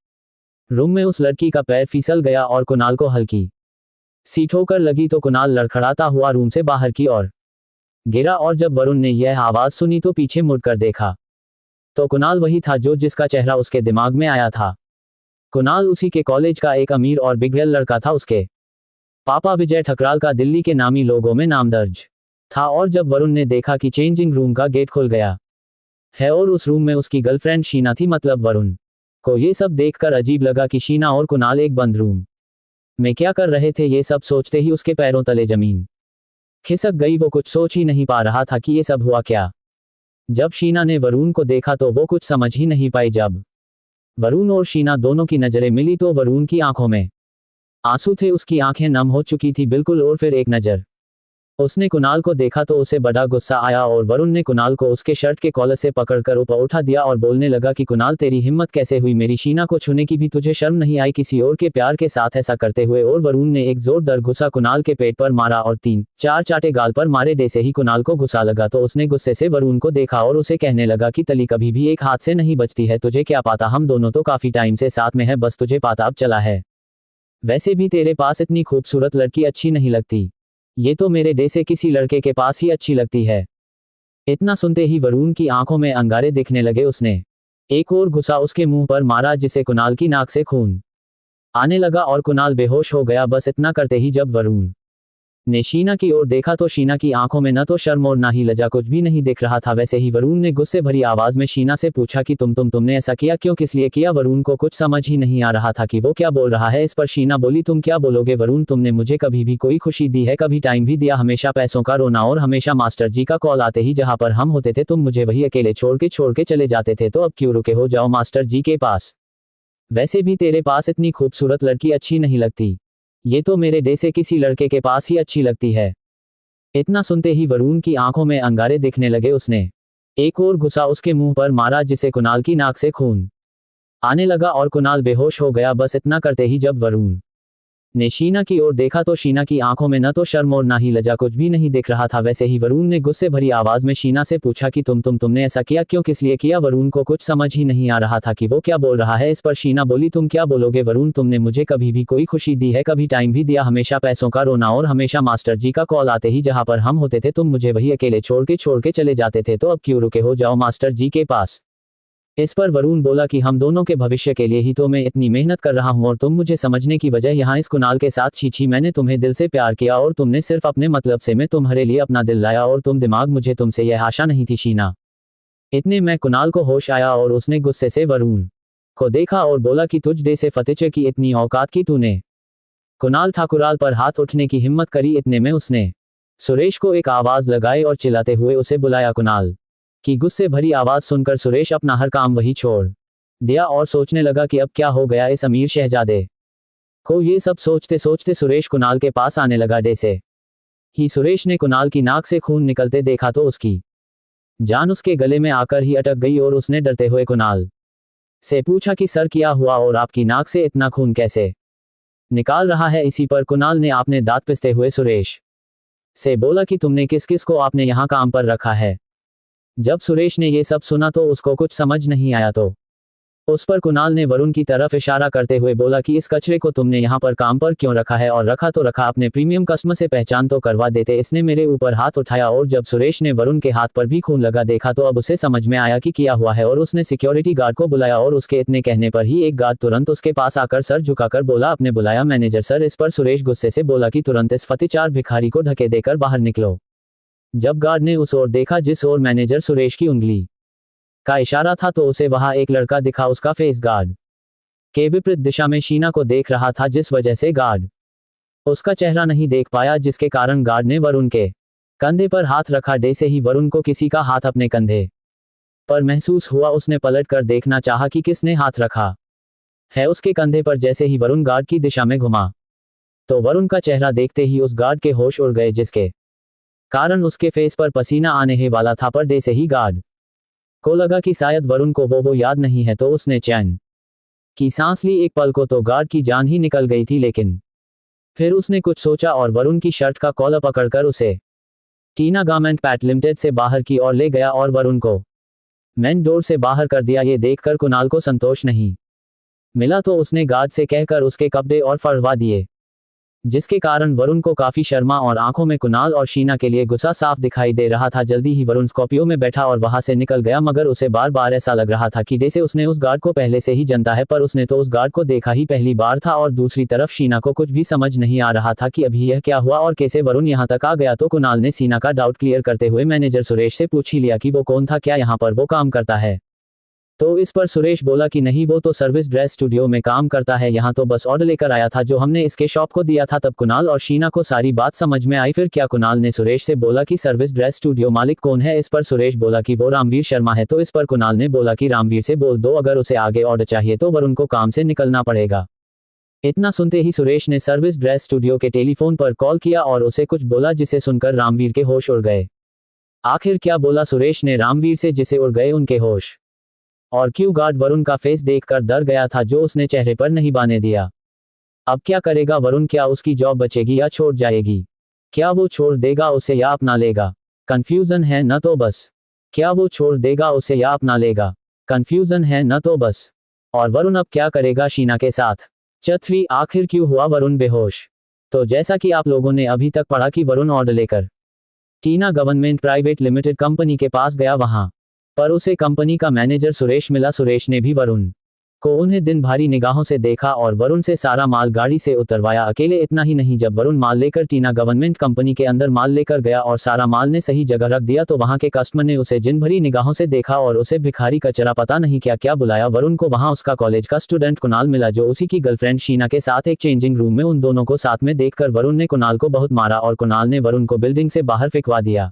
रूम में उस लड़की का पैर फिसल गया और कुणाल को हल्की सी ठोकर लगी तो कुणाल लड़खड़ाता हुआ रूम से बाहर की ओर गिरा। और जब वरुण ने यह आवाज सुनी तो पीछे मुड़कर देखा तो कुणाल वही था जिसका चेहरा उसके दिमाग में आया था। कुणाल उसी के कॉलेज का एक अमीर और बिगड़ेल लड़का था। उसके पापा विजय ठकराल का दिल्ली के नामी लोगों में नाम दर्ज था। और जब वरुण ने देखा कि चेंजिंग रूम का गेट खुल गया है और उस रूम में उसकी गर्लफ्रेंड शीना थी, मतलब वरुण को ये सब देखकर अजीब लगा कि शीना और कुणाल एक बंद रूम में क्या कर रहे थे। ये सब सोचते ही उसके पैरों तले जमीन खिसक गई। वो कुछ सोच ही नहीं पा रहा था कि ये सब हुआ क्या। जब शीना ने वरुण को देखा तो वो कुछ समझ ही नहीं पाई। जब वरुण और शीना दोनों की नजरें मिली तो वरुण की आंखों में आंसू थे, उसकी आंखें नम हो चुकी थी बिल्कुल। और फिर एक नजर उसने कुणाल को देखा तो उसे बड़ा गुस्सा आया और वरुण ने कुणाल को उसके शर्ट के कॉलर से पकड़कर ऊपर उठा दिया और बोलने लगा कि कुणाल तेरी हिम्मत कैसे हुई, मेरी शीना को छूने की भी तुझे शर्म नहीं आई किसी और के प्यार के साथ ऐसा करते हुए। और वरुण ने एक जोरदार घुसा कुणाल के पेट पर मारा और 3-4 चाटे गाल पर मारे। जैसे ही कुणाल को गुस्सा लगा तो उसने गुस्से से वरुण को देखा और उसे कहने लगा कि तली कभी भी एक हाथ से नहीं बचती है, तुझे क्या पता, हम दोनों तो काफी टाइम से साथ में है, बस तुझे पता अब चला है। वैसे भी तेरे पास इतनी खूबसूरत लड़की अच्छी नहीं लगती, ये तो मेरे जैसे किसी लड़के के पास ही अच्छी लगती है। इतना सुनते ही वरुण की आंखों में अंगारे दिखने लगे। उसने एक और घुसा उसके मुंह पर मारा जिससे कुणाल की नाक से खून आने लगा और कुणाल बेहोश हो गया। बस इतना करते ही जब वरुण ने शीना की ओर देखा तो शीना की आंखों में न तो शर्म और ना ही लज्जा, कुछ भी नहीं दिख रहा था। वैसे ही वरुण ने गुस्से भरी आवाज में शीना से पूछा कि तुमने ऐसा किया क्यों, किस लिए किया। वरुण को कुछ समझ ही नहीं आ रहा था कि वो क्या बोल रहा है। इस पर शीना बोली तुम क्या बोलोगे वरुण, तुमने मुझे कभी भी कोई खुशी दी है, कभी टाइम भी दिया, हमेशा पैसों का रोना और हमेशा मास्टर जी का कॉल आते ही जहां पर हम होते थे तुम मुझे वही अकेले छोड़ के चले जाते थे, तो अब क्यों रुके हो, जाओ मास्टर जी के पास। वैसे भी तेरे पास इतनी खूबसूरत लड़की अच्छी नहीं लगती, ये तो मेरे जैसे किसी लड़के के पास ही अच्छी लगती है। इतना सुनते ही वरुण की आंखों में अंगारे दिखने लगे। उसने एक और घुसा उसके मुंह पर मारा जिससे कुणाल की नाक से खून आने लगा और कुणाल बेहोश हो गया। बस इतना करते ही जब वरुण ने शीना की ओर देखा तो शीना की आंखों में न तो शर्म और ना ही लज्जा, कुछ भी नहीं दिख रहा था। वैसे ही वरुण ने गुस्से भरी आवाज में शीना से पूछा कि तुमने ऐसा किया क्यों, किस लिए किया। वरुण को कुछ समझ ही नहीं आ रहा था कि वो क्या बोल रहा है। इस पर शीना बोली तुम क्या बोलोगे वरुण, तुमने मुझे कभी भी कोई खुशी दी है, कभी टाइम भी दिया, हमेशा पैसों का रोना और हमेशा मास्टर जी का कॉल आते ही जहां पर हम होते थे तुम मुझे वही अकेले छोड़ के चले जाते थे, तो अब क्यों रुके हो, जाओ मास्टर जी के पास। इस पर वरुण बोला कि हम दोनों के भविष्य के लिए ही तो मैं इतनी मेहनत कर रहा हूं और तुम मुझे समझने की बजाय यहाँ इस कुणाल के साथ छी मैंने तुम्हें दिल से प्यार किया और तुमने सिर्फ अपने मतलब से मैं तुम्हारे लिए अपना दिल लाया और तुम दिमाग मुझे तुमसे यह आशा नहीं थी शीना। इतने में कुणाल को होश आया और उसने गुस्से से वरुण को देखा और बोला कि तुझ जैसे फतेचे की इतनी औकात की तूने। कुणाल ठाकुराल पर हाथ उठने की हिम्मत करी। इतने में उसने सुरेश को एक आवाज लगाई और चिल्लाते हुए उसे बुलाया। कुणाल की गुस्से भरी आवाज सुनकर सुरेश अपना हर काम वही छोड़ दिया और सोचने लगा कि अब क्या हो गया इस अमीर शहजादे को। ये सब सोचते सोचते सुरेश कुणाल के पास आने लगा। जैसे ही सुरेश ने कुणाल की नाक से खून निकलते देखा तो उसकी जान उसके गले में आकर ही अटक गई और उसने डरते हुए कुणाल से पूछा कि सर क्या हुआ और आपकी नाक से इतना खून कैसे निकाल रहा है। इसी पर कुणाल ने आपने दांत पिसते हुए सुरेश से बोला कि तुमने किस किस को आपने यहाँ काम पर रखा है। जब सुरेश ने ये सब सुना तो उसको कुछ समझ नहीं आया तो उस पर कुणाल ने वरुण की तरफ इशारा करते हुए बोला कि इस कचरे को तुमने यहाँ पर काम पर क्यों रखा है और रखा तो रखा अपने प्रीमियम कस्टमर से पहचान तो करवा देते। इसने मेरे ऊपर हाथ उठाया और जब सुरेश ने वरुण के हाथ पर भी खून लगा देखा तो अब उसे समझ में आया कि क्या हुआ है और उसने सिक्योरिटी गार्ड को बुलाया और उसके इतने कहने पर ही एक गार्ड तुरंत उसके पास आकर सर झुकाकर बोला आपने बुलाया मैनेजर सर। इस पर सुरेश गुस्से से बोला कि तुरंत इस फतेचार भिखारी को धक्के देकर बाहर निकलो। जब गार्ड ने उस ओर देखा जिस ओर मैनेजर सुरेश की उंगली का इशारा था तो उसे वहां एक लड़का दिखा। उसका फेस गार्ड के विपरीत दिशा में शीना को देख रहा था जिस वजह से गार्ड उसका चेहरा नहीं देख पाया, जिसके कारण गार्ड ने वरुण के कंधे पर हाथ रखा। जैसे ही वरुण को किसी का हाथ अपने कंधे पर महसूस हुआ उसने पलट कर देखना चाहा कि किसने हाथ रखा है उसके कंधे पर। जैसे ही वरुण गार्ड की दिशा में घुमा तो वरुण का चेहरा देखते ही उस गार्ड के होश उड़ गए, जिसके कारण उसके फेस पर पसीना आने ही वाला था। पर जैसे ही गार्ड को लगा कि शायद वरुण को वो याद नहीं है तो उसने चैन की सांस ली। एक पल को तो गार्ड की जान ही निकल गई थी, लेकिन फिर उसने कुछ सोचा और वरुण की शर्ट का कॉलर पकड़कर उसे टीना गारमेंट पैट लिमिटेड से बाहर की ओर ले गया और वरुण को मेन डोर से बाहर कर दिया। ये देखकर कुणाल को संतोष नहीं मिला तो उसने गार्ड से कहकर उसके कपड़े और फड़वा दिए, जिसके कारण वरुण को काफी शर्मा और आंखों में कुणाल और शीना के लिए गुस्सा साफ दिखाई दे रहा था। जल्दी ही वरुण स्कॉर्पियो में बैठा और वहां से निकल गया, मगर उसे बार बार ऐसा लग रहा था कि जैसे उसने उस गार्ड को पहले से ही जानता है। पर उसने तो उस गार्ड को देखा ही पहली बार था और दूसरी तरफ शीना को कुछ भी समझ नहीं आ रहा था कि अभी यह क्या हुआ और कैसे वरुण यहाँ तक आ गया। तो कुणाल ने शीना का डाउट क्लियर करते हुए मैनेजर सुरेश से पूछ ही लिया कि वो कौन था, क्या यहाँ पर वो काम करता है। तो इस पर सुरेश बोला कि नहीं, वो तो सर्विस ड्रेस स्टूडियो में काम करता है, यहाँ तो बस ऑर्डर लेकर आया था जो हमने इसके शॉप को दिया था। तब कुणाल और शीना को सारी बात समझ में आई। फिर क्या? कुणाल ने सुरेश से बोला कि सर्विस ड्रेस स्टूडियो मालिक कौन है। इस पर सुरेश बोला कि वो रामवीर शर्मा है। तो इस पर कुणाल ने बोला कि रामवीर से बोल दो अगर उसे आगे ऑर्डर चाहिए तो वरुण को काम से निकलना पड़ेगा। इतना सुनते ही सुरेश ने सर्विस ड्रेस स्टूडियो के टेलीफोन पर कॉल किया और उसे कुछ बोला, जिसे सुनकर रामवीर के होश उड़ गए। आखिर क्या बोला सुरेश ने रामवीर से जिसे उड़ गए उनके होश? और क्यों? गार्ड वरुण का फेस देखकर डर गया था जो उसने चेहरे पर नहीं बाने दिया। अब क्या करेगा वरुण? क्या उसकी जॉब बचेगी या छोड़ जाएगी? क्या वो छोड़ देगा उसे या अपना लेगा? कंफ्यूजन है न तो बस। क्या वो छोड़ देगा उसे या अपना लेगा? कंफ्यूजन है न तो बस। और वरुण अब क्या करेगा शीना के साथ? चौथी, आखिर क्यों हुआ वरुण बेहोश? तो जैसा कि आप लोगों ने अभी तक पढ़ा कि वरुण ऑर्डर लेकर टीना गवर्नमेंट प्राइवेट लिमिटेड कंपनी के पास गया, वहां पर उसे कंपनी का मैनेजर सुरेश मिला। सुरेश ने भी वरुण को उन्हें दिन भारी निगाहों से देखा और वरुण से सारा माल गाड़ी से उतरवाया। अकेले इतना ही नहीं, जब वरुण माल लेकर टीना गवर्नमेंट कंपनी के अंदर माल लेकर गया और सारा माल ने सही जगह रख दिया तो वहां के कस्टमर ने उसे जिन भरी निगाहों से देखा और उसे भिखारी कचरा पता नहीं क्या क्या बुलाया। वरुण को वहां उसका कॉलेज का स्टूडेंट कुणाल मिला जो उसी की गर्लफ्रेंड शीना के साथ एक चेंजिंग रूम में। उन दोनों को साथ में देखकर वरुण ने कुणाल को बहुत मारा और कुणाल ने वरुण को बिल्डिंग से बाहर फेंकवा दिया।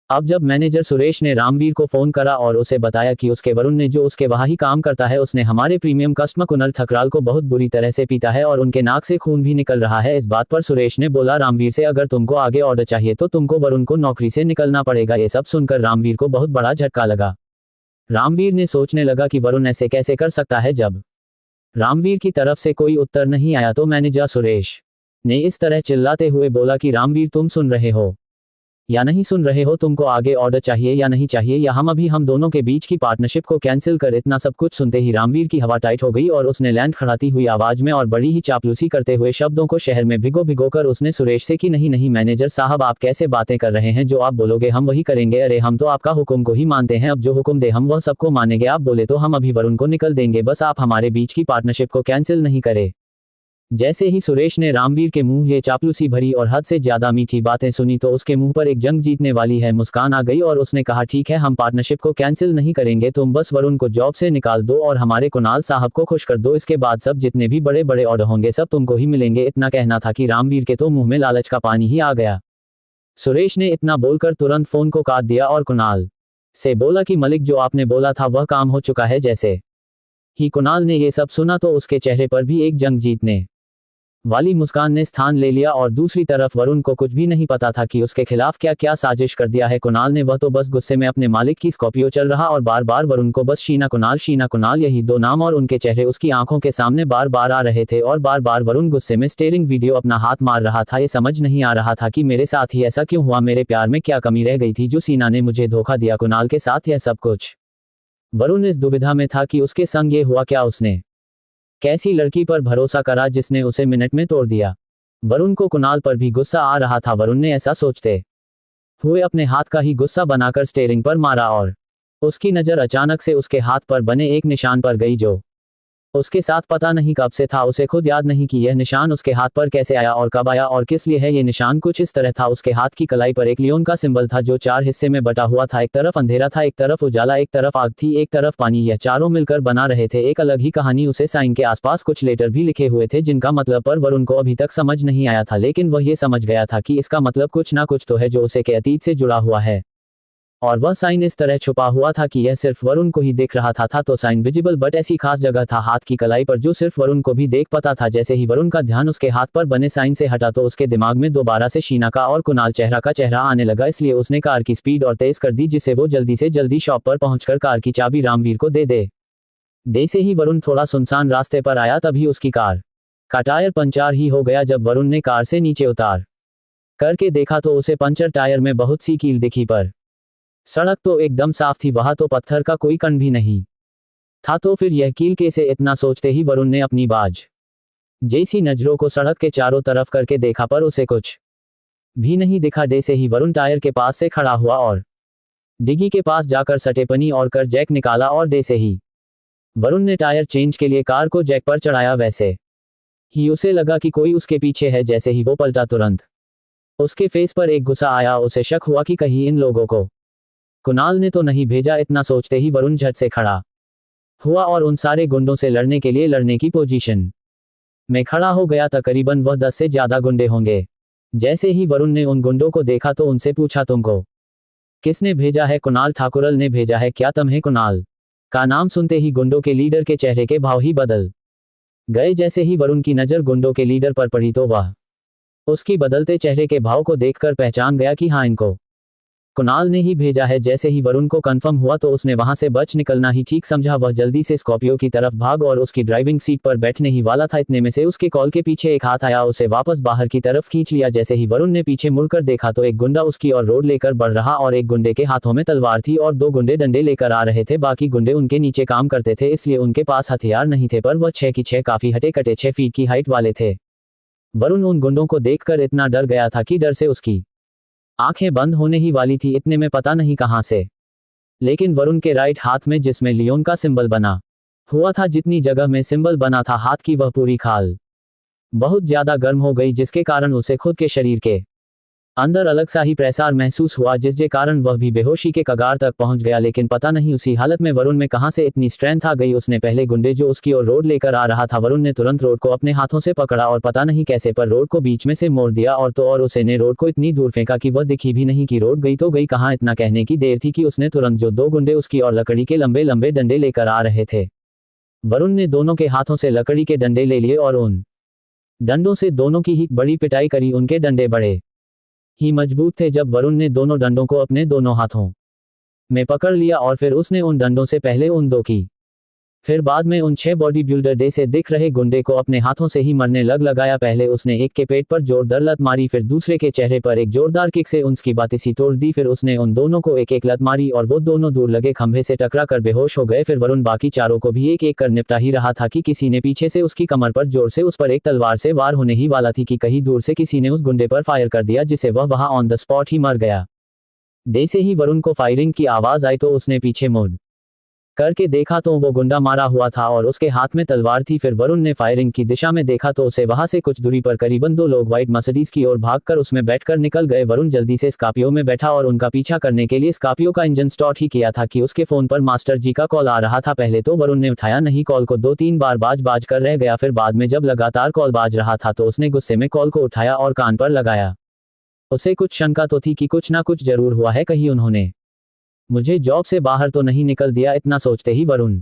अब जब मैनेजर सुरेश ने रामवीर को फोन करा और उसे बताया कि उसके वरुण ने जो उसके वहां ही काम करता है उसने हमारे प्रीमियम कस्टमर कुणाल ठकराल को बहुत बुरी तरह से पीटा है और उनके नाक से खून भी निकल रहा है। इस बात पर सुरेश ने बोला रामवीर से अगर तुमको आगे ऑर्डर चाहिए तो तुमको वरुण को नौकरी से निकलना पड़ेगा। ये सब सुनकर रामवीर को बहुत बड़ा झटका लगा। रामवीर ने सोचने लगा कि वरुण ऐसे कैसे कर सकता है। जब रामवीर की तरफ से कोई उत्तर नहीं आया तो मैनेजर सुरेश ने इस तरह चिल्लाते हुए बोला कि रामवीर तुम सुन रहे हो? या नहीं सुन रहे हो? तुमको आगे ऑर्डर चाहिए या नहीं चाहिए, या हम दोनों के बीच की पार्टनरशिप को कैंसिल कर? इतना सब कुछ सुनते ही रामवीर की हवा टाइट हो गई और उसने लैंड खड़ाती हुई आवाज में और बड़ी ही चापलूसी करते हुए शब्दों को शहर में भिगो कर उसने सुरेश से कि नहीं नहीं मैनेजर साहब, आप कैसे बातें कर रहे हैं? जो आप बोलोगे हम वही करेंगे। अरे हम तो आपका हुक्म को ही मानते हैं, अब जो हुक्म दे हम वह सबको मानेंगे। आप बोले तो हम अभी वरुण को निकल देंगे, बस आप हमारे बीच की पार्टनरशिप को कैंसिल नहीं करे। जैसे ही सुरेश ने रामवीर के मुंह ये चापलूसी भरी और हद से ज्यादा मीठी बातें सुनी तो उसके मुंह पर एक जंग जीतने वाली है मुस्कान आ गई और उसने कहा ठीक है, हम पार्टनरशिप को कैंसिल नहीं करेंगे, तुम बस वरुण को जॉब से निकाल दो और हमारे कुणाल साहब को खुश कर दो, इसके बाद सब जितने भी बड़े बड़े ऑर्डर होंगे सब तुमको ही मिलेंगे। इतना कहना था कि रामवीर के तो मुंह में लालच का पानी ही आ गया। सुरेश ने इतना बोलकर तुरंत फोन को काट दिया और कुणाल से बोला कि मलिक, जो आपने बोला था वह काम हो चुका है। जैसे ही कुणाल ने ये सब सुना तो उसके चेहरे पर भी एक जंग जीतने वाली मुस्कान ने स्थान ले लिया और दूसरी तरफ वरुण को कुछ भी नहीं पता था कि उसके खिलाफ क्या क्या साजिश कर दिया है कुणाल ने। वह तो बस गुस्से में अपने मालिक की स्कॉर्पियो चल रहा और बार बार वरुण को बस शीना कुणाल यही दो नाम और उनके चेहरे उसकी आंखों के सामने बार बार आ रहे थे और बार बार वरुण गुस्से में स्टीयरिंग वीडियो अपना हाथ मार रहा था। ये समझ नहीं आ रहा था कि मेरे साथ ही ऐसा क्यों हुआ, मेरे प्यार में क्या कमी रह गई थी जो सीना ने मुझे धोखा दिया कुणाल के साथ यह सब कुछ। वरुण इस दुविधा में था कि उसके संग ये हुआ क्या, उसने कैसी लड़की पर भरोसा करा जिसने उसे मिनट में तोड़ दिया। वरुण को कुणाल पर भी गुस्सा आ रहा था। वरुण ने ऐसा सोचते हुए अपने हाथ का ही गुस्सा बनाकर स्टीयरिंग पर मारा और उसकी नजर अचानक से उसके हाथ पर बने एक निशान पर गई जो उसके साथ पता नहीं कब से था। उसे खुद याद नहीं कि यह निशान उसके हाथ पर कैसे आया और कब आया और किस लिए है। ये निशान कुछ इस तरह था, उसके हाथ की कलाई पर एक लियोन का सिंबल था जो 4 हिस्से में बटा हुआ था। एक तरफ अंधेरा था, एक तरफ उजाला, एक तरफ आग थी, एक तरफ पानी। यह चारों मिलकर बना रहे थे एक अलग ही कहानी। उसे साइन के आसपास कुछ लेटर भी लिखे हुए थे जिनका मतलब पर वरुण को अभी तक समझ नहीं आया था, लेकिन वह ये समझ गया था कि इसका मतलब कुछ ना कुछ तो है जो उसे के अतीत से जुड़ा हुआ है। और वह साइन इस तरह छुपा हुआ था कि यह सिर्फ वरुण को ही दिख रहा था तो साइन विजिबल बट ऐसी खास जगह था हाथ की कलाई पर जो सिर्फ वरुण को भी देख पाता था। जैसे ही वरुण का ध्यान उसके हाथ पर बने साइन से हटा तो उसके दिमाग में दोबारा से शीना का और कुणाल चेहरा का चेहरा आने लगा। इसलिए उसने कार की स्पीड और तेज कर दी जिससे वो जल्दी से जल्दी शॉप पर पहुंचकर कार की चाबी रामवीर को दे से ही वरुण थोड़ा सुनसान रास्ते पर आया तभी उसकी कार का टायर पंचर ही हो गया। जब वरुण ने कार से नीचे उतार करके देखा तो उसे पंचर टायर में बहुत सी कील दिखी, पर सड़क तो एकदम साफ थी, वहां तो पत्थर का कोई कण भी नहीं था। तो फिर यह कील कैसे? इतना सोचते ही वरुण ने अपनी बाज जैसी नजरों को सड़क के चारों तरफ करके देखा पर उसे कुछ भी नहीं दिखा। जैसे ही वरुण टायर के पास से खड़ा हुआ और डिग्गी के पास जाकर सटेपनी और कर जैक निकाला और जैसे ही वरुण ने टायर चेंज के लिए कार को जैक पर चढ़ाया वैसे ही उसे लगा कि कोई उसके पीछे है। जैसे ही वो पलटा तुरंत उसके फेस पर एक गुस्सा आया। उसे शक हुआ कि कहीं इन लोगों को कुणाल ने तो नहीं भेजा। इतना सोचते ही वरुण झट से खड़ा हुआ और उन सारे गुंडों से लड़ने के लिए लड़ने की पोजीशन में खड़ा हो गया। तकरीबन वह 10 से ज्यादा गुंडे होंगे। जैसे ही वरुण ने उन गुंडों को देखा तो उनसे पूछा, तुमको किसने भेजा है? कुणाल ठाकुरल ने भेजा है। क्या तुम्हें कुणाल का नाम सुनते ही गुंडों के लीडर के चेहरे के भाव ही बदल गए। जैसे ही वरुण की नजर गुंडों के लीडर पर पड़ी तो वह उसकी बदलते चेहरे के भाव को देखकर पहचान गया कि हाँ, इनको कुणाल ने ही भेजा है। जैसे ही वरुण को कंफर्म हुआ तो उसने वहां से बच निकलना ही ठीक समझा। वह जल्दी से स्कॉर्पियो की तरफ भाग और उसकी ड्राइविंग सीट पर बैठने ही वाला था, इतने में से उसके कॉल के पीछे एक हाथ आया, उसे वापस बाहर की तरफ खींच लिया। जैसे ही वरुण ने पीछे मुड़कर देखा तो एक गुंडा उसकी ओर रोड लेकर बढ़ रहा और एक गुंडे के हाथों में तलवार थी और 2 गुंडे डंडे लेकर आ रहे थे। बाकी गुंडे उनके नीचे काम करते थे इसलिए उनके पास हथियार नहीं थे, पर वह 6 की 6 काफी हटे कटे 6 फीट की हाइट वाले थे। वरुण उन गुंडों को देखकर इतना डर गया था कि डर से उसकी आंखें बंद होने ही वाली थी। इतने में पता नहीं कहां से लेकिन वरुण के राइट हाथ में जिसमें लियोन का सिंबल बना हुआ था, जितनी जगह में सिंबल बना था हाथ की वह पूरी खाल बहुत ज्यादा गर्म हो गई जिसके कारण उसे खुद के शरीर के अंदर अलग सा ही प्रसार महसूस हुआ जिसके कारण वह भी बेहोशी के कगार तक पहुंच गया। लेकिन पता नहीं उसी हालत में वरुण में कहां से इतनी स्ट्रेंथ आ गई। उसने पहले गुंडे जो उसकी ओर रोड लेकर आ रहा था, वरुण ने तुरंत रोड को अपने हाथों से पकड़ा और पता नहीं कैसे पर रोड को बीच में से मोड़ दिया और उसे ने रोड को इतनी दूर फेंका कि वह दिखी भी नहीं कि रोड गई तो गई कहां। इतना कहने की देर थी कि उसने तुरंत जो 2 गुंडे उसकी और लकड़ी के लंबे लंबे डंडे लेकर आ रहे थे, वरुण ने दोनों के हाथों से लकड़ी के डंडे ले लिए और उन डंडों से दोनों की ही बड़ी पिटाई करी। उनके डंडे बड़े ही मजबूत थे। जब वरुण ने दोनों डंडों को अपने दोनों हाथों में पकड़ लिया और फिर उसने उन डंडों से पहले उन 2 की फिर बाद में उन 6 बॉडी बिल्डर डे से दिख रहे गुंडे को अपने हाथों से ही मरने लगाया। पहले उसने एक के पेट पर जोरदार लत मारी, फिर दूसरे के चेहरे पर एक जोरदार किक से उसकी बातें तोड़ दी। फिर उसने उन दोनों को एक एक लत मारी और वो दोनों दूर लगे खंभे से टकरा कर बेहोश हो गए। फिर वरुण बाकी चारों को भी एक एक कर निपटा ही रहा था कि किसी ने पीछे से उसकी कमर पर जोर से उस पर एक तलवार से वार होने ही वाला थी कि कहीं दूर से किसी ने उस गुंडे पर फायर कर दिया, जिससे वह वहां ऑन द स्पॉट ही मर गया। जैसे ही वरुण को फायरिंग की आवाज आई तो उसने पीछे मुड़ करके देखा तो वो गुंडा मारा हुआ था और उसके हाथ में तलवार थी। फिर वरुण ने फायरिंग की दिशा में देखा तो उसे वहां से कुछ दूरी पर करीबन 2 लोग व्हाइट मर्सिडीज की ओर भागकर उसमें बैठकर निकल गए। वरुण जल्दी से स्कॉर्पियो में बैठा और उनका पीछा करने के लिए स्कॉर्पियो का इंजन स्टार्ट ही किया था कि उसके फोन पर मास्टर जी का कॉल आ रहा था। पहले तो वरुण ने उठाया नहीं, कॉल को 2-3 बार बाज कर रह गया। फिर बाद में जब लगातार कॉल बाज रहा था तो उसने गुस्से में कॉल को उठाया और कान पर लगाया। उसे कुछ शंका तो थी कि कुछ ना कुछ जरूर हुआ है, कहीं उन्होंने मुझे जॉब से बाहर तो नहीं निकल दिया। इतना सोचते ही वरुण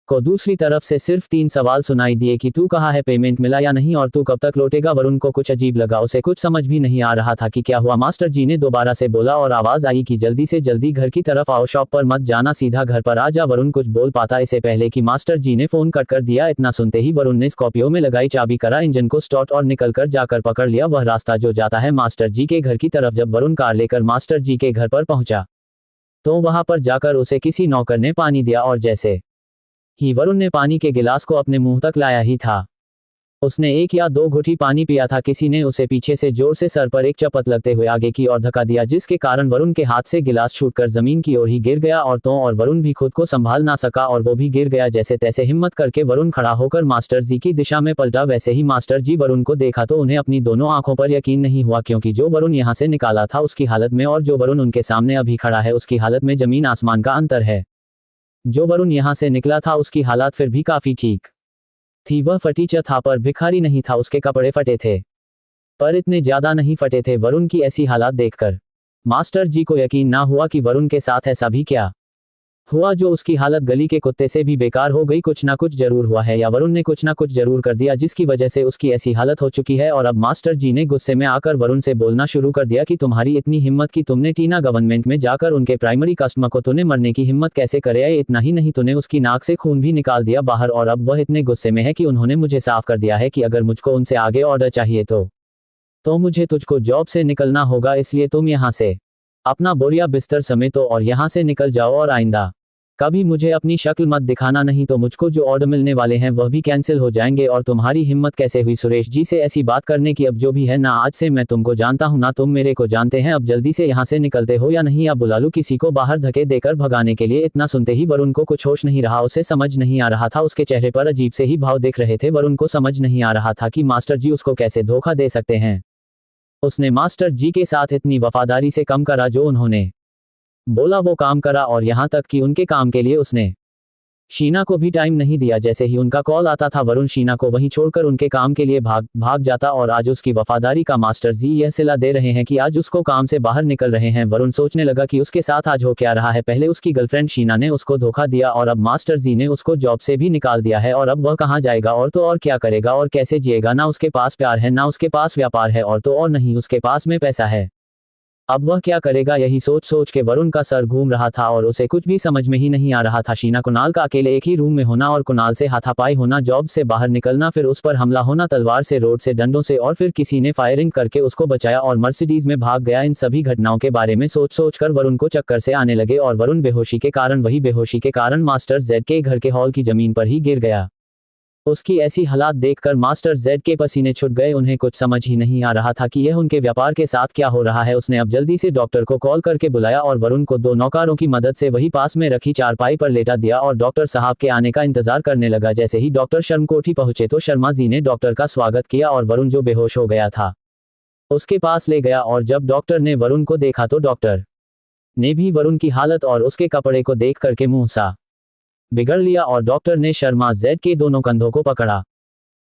को दूसरी तरफ से सिर्फ 3 सवाल सुनाई दिए कि तू कहाँ है, पेमेंट मिला या नहीं और तू कब तक लौटेगा। वरुण को कुछ अजीब लगा, उसे कुछ समझ भी नहीं आ रहा था कि क्या हुआ। मास्टर जी ने दोबारा से बोला और आवाज आई कि जल्दी से जल्दी घर की तरफ आओ, शॉप पर मत जाना, सीधा घर पर आ जा। वरुण कुछ बोल पाता इससे पहले कि मास्टर जी ने फोन कट कर दिया। इतना सुनते ही वरुण ने स्कॉर्पियो में लगाई चाबी, करा इंजन को स्टार्ट और निकल कर जाकर पकड़ लिया वह रास्ता जो जाता है मास्टर जी के घर की तरफ। जब वरुण कार लेकर मास्टर जी के घर पर पहुंचा तो वहां पर जाकर उसे किसी नौकर ने पानी दिया और जैसे ही वरुण ने पानी के गिलास को अपने मुंह तक लाया ही था, उसने 1 या 2 घुटी पानी पिया था, किसी ने उसे पीछे से जोर से सर पर एक चपत लगते हुए आगे की ओर धक्का दिया, जिसके कारण वरुण के हाथ से गिलास छूटकर जमीन की ओर ही गिर गया और वरुण भी खुद को संभाल ना सका और वो भी गिर गया। जैसे तैसे हिम्मत करके वरुण खड़ा होकर मास्टर जी की दिशा में पलटा। वैसे ही मास्टर जी वरुण को देखा तो उन्हें अपनी दोनों आंखों पर यकीन नहीं हुआ, क्योंकि जो वरुण यहाँ से निकाला था उसकी हालत में और जो वरुण उनके सामने अभी खड़ा है उसकी हालत में जमीन आसमान का अंतर है। जो वरुण यहाँ से निकला था उसकी हालत फिर भी काफी ठीक थी, वह फटीचर था पर भिखारी नहीं था, उसके कपड़े फटे थे पर इतने ज्यादा नहीं फटे थे। वरुण की ऐसी हालत देखकर मास्टर जी को यकीन ना हुआ कि वरुण के साथ ऐसा भी क्या हुआ जो उसकी हालत गली के कुत्ते से भी बेकार हो गई। कुछ ना कुछ जरूर हुआ है या वरुण ने कुछ ना कुछ जरूर कर दिया जिसकी वजह से उसकी ऐसी हालत हो चुकी है। और अब मास्टर जी ने गुस्से में आकर वरुण से बोलना शुरू कर दिया कि तुम्हारी इतनी हिम्मत कि तुमने टीना गवर्नमेंट में जाकर उनके प्राइमरी कस्टमर को तूने मरने की हिम्मत कैसे करे। इतना ही नहीं, तूने उसकी नाक से खून भी निकाल दिया बाहर और अब वह इतने गुस्से में है कि उन्होंने मुझे साफ कर दिया है कि अगर मुझको उनसे आगे ऑर्डर चाहिए तो मुझे तुझको जॉब से निकलना होगा। इसलिए तुम यहाँ से अपना बोरिया बिस्तर समेटो और यहाँ से निकल जाओ और आइंदा कभी मुझे अपनी शक्ल मत दिखाना, नहीं तो मुझको जो ऑर्डर मिलने वाले हैं वह भी कैंसिल हो जाएंगे। और तुम्हारी हिम्मत कैसे हुई सुरेश जी से ऐसी बात करने की? अब जो भी है ना, आज से मैं तुमको जानता हूँ ना तुम मेरे को जानते हैं। अब जल्दी से यहाँ से निकलते हो या नहीं, या बुला लूं किसी को बाहर धक्के देकर भगाने के लिए। इतना सुनते ही वरुण को कुछ होश नहीं रहा, उसे समझ नहीं आ रहा था, उसके चेहरे पर अजीब से ही भाव दिख रहे थे। वरुण को समझ नहीं आ रहा था कि मास्टर जी उसको कैसे धोखा दे सकते हैं। उसने मास्टर जी के साथ इतनी वफादारी से कम करा, जो उन्होंने बोला वो काम करा, और यहाँ तक कि उनके काम के लिए उसने शीना को भी टाइम नहीं दिया। जैसे ही उनका कॉल आता था वरुण शीना को वहीं छोड़कर उनके काम के लिए भाग जाता। और आज उसकी वफादारी का मास्टर जी यह सिला दे रहे हैं कि आज उसको काम से बाहर निकल रहे हैं। वरुण सोचने लगा कि उसके साथ आज हो क्या रहा है। पहले उसकी गर्लफ्रेंड शीना ने उसको धोखा दिया और अब मास्टर जी ने उसको जॉब से भी निकाल दिया है। और अब वह कहाँ जाएगा और तो और क्या करेगा और कैसे जिएगा? ना उसके पास प्यार है, ना उसके पास व्यापार है, और तो और नहीं उसके पास में पैसा है। अब वह क्या करेगा? यही सोच के वरुण का सर घूम रहा था और उसे कुछ भी समझ में ही नहीं आ रहा था। शीना कुणाल का अकेले एक ही रूम में होना और कुणाल से हाथापाई होना, जॉब से बाहर निकलना, फिर उस पर हमला होना तलवार से, रोड से, डंडों से, और फिर किसी ने फायरिंग करके उसको बचाया और मर्सिडीज में भाग गया। इन सभी घटनाओं के बारे में सोच कर वरुण को चक्कर से आने लगे और वरुण बेहोशी के कारण मास्टर जेड के घर के हॉल की जमीन पर ही गिर गया। उसकी ऐसी हालात देखकर मास्टर जेड के पसीने छूट गए। उन्हें कुछ समझ ही नहीं आ रहा था कि यह उनके व्यापार के साथ क्या हो रहा है। उसने अब जल्दी से डॉक्टर को कॉल करके बुलाया और वरुण को 2 नौकरों की मदद से वही पास में रखी चारपाई पर लेटा दिया और डॉक्टर साहब के आने का इंतजार करने लगा। जैसे ही डॉक्टर शर्मा कोठी पहुंचे तो शर्मा जी ने डॉक्टर का स्वागत किया और वरुण जो बेहोश हो गया था उसके पास ले गया। और जब डॉक्टर ने वरुण को देखा तो डॉक्टर ने भी वरुण की हालत और उसके कपड़े को देख करके मुंह सा बिगड़ लिया और डॉक्टर ने शर्मा जेड के दोनों कंधों को पकड़ा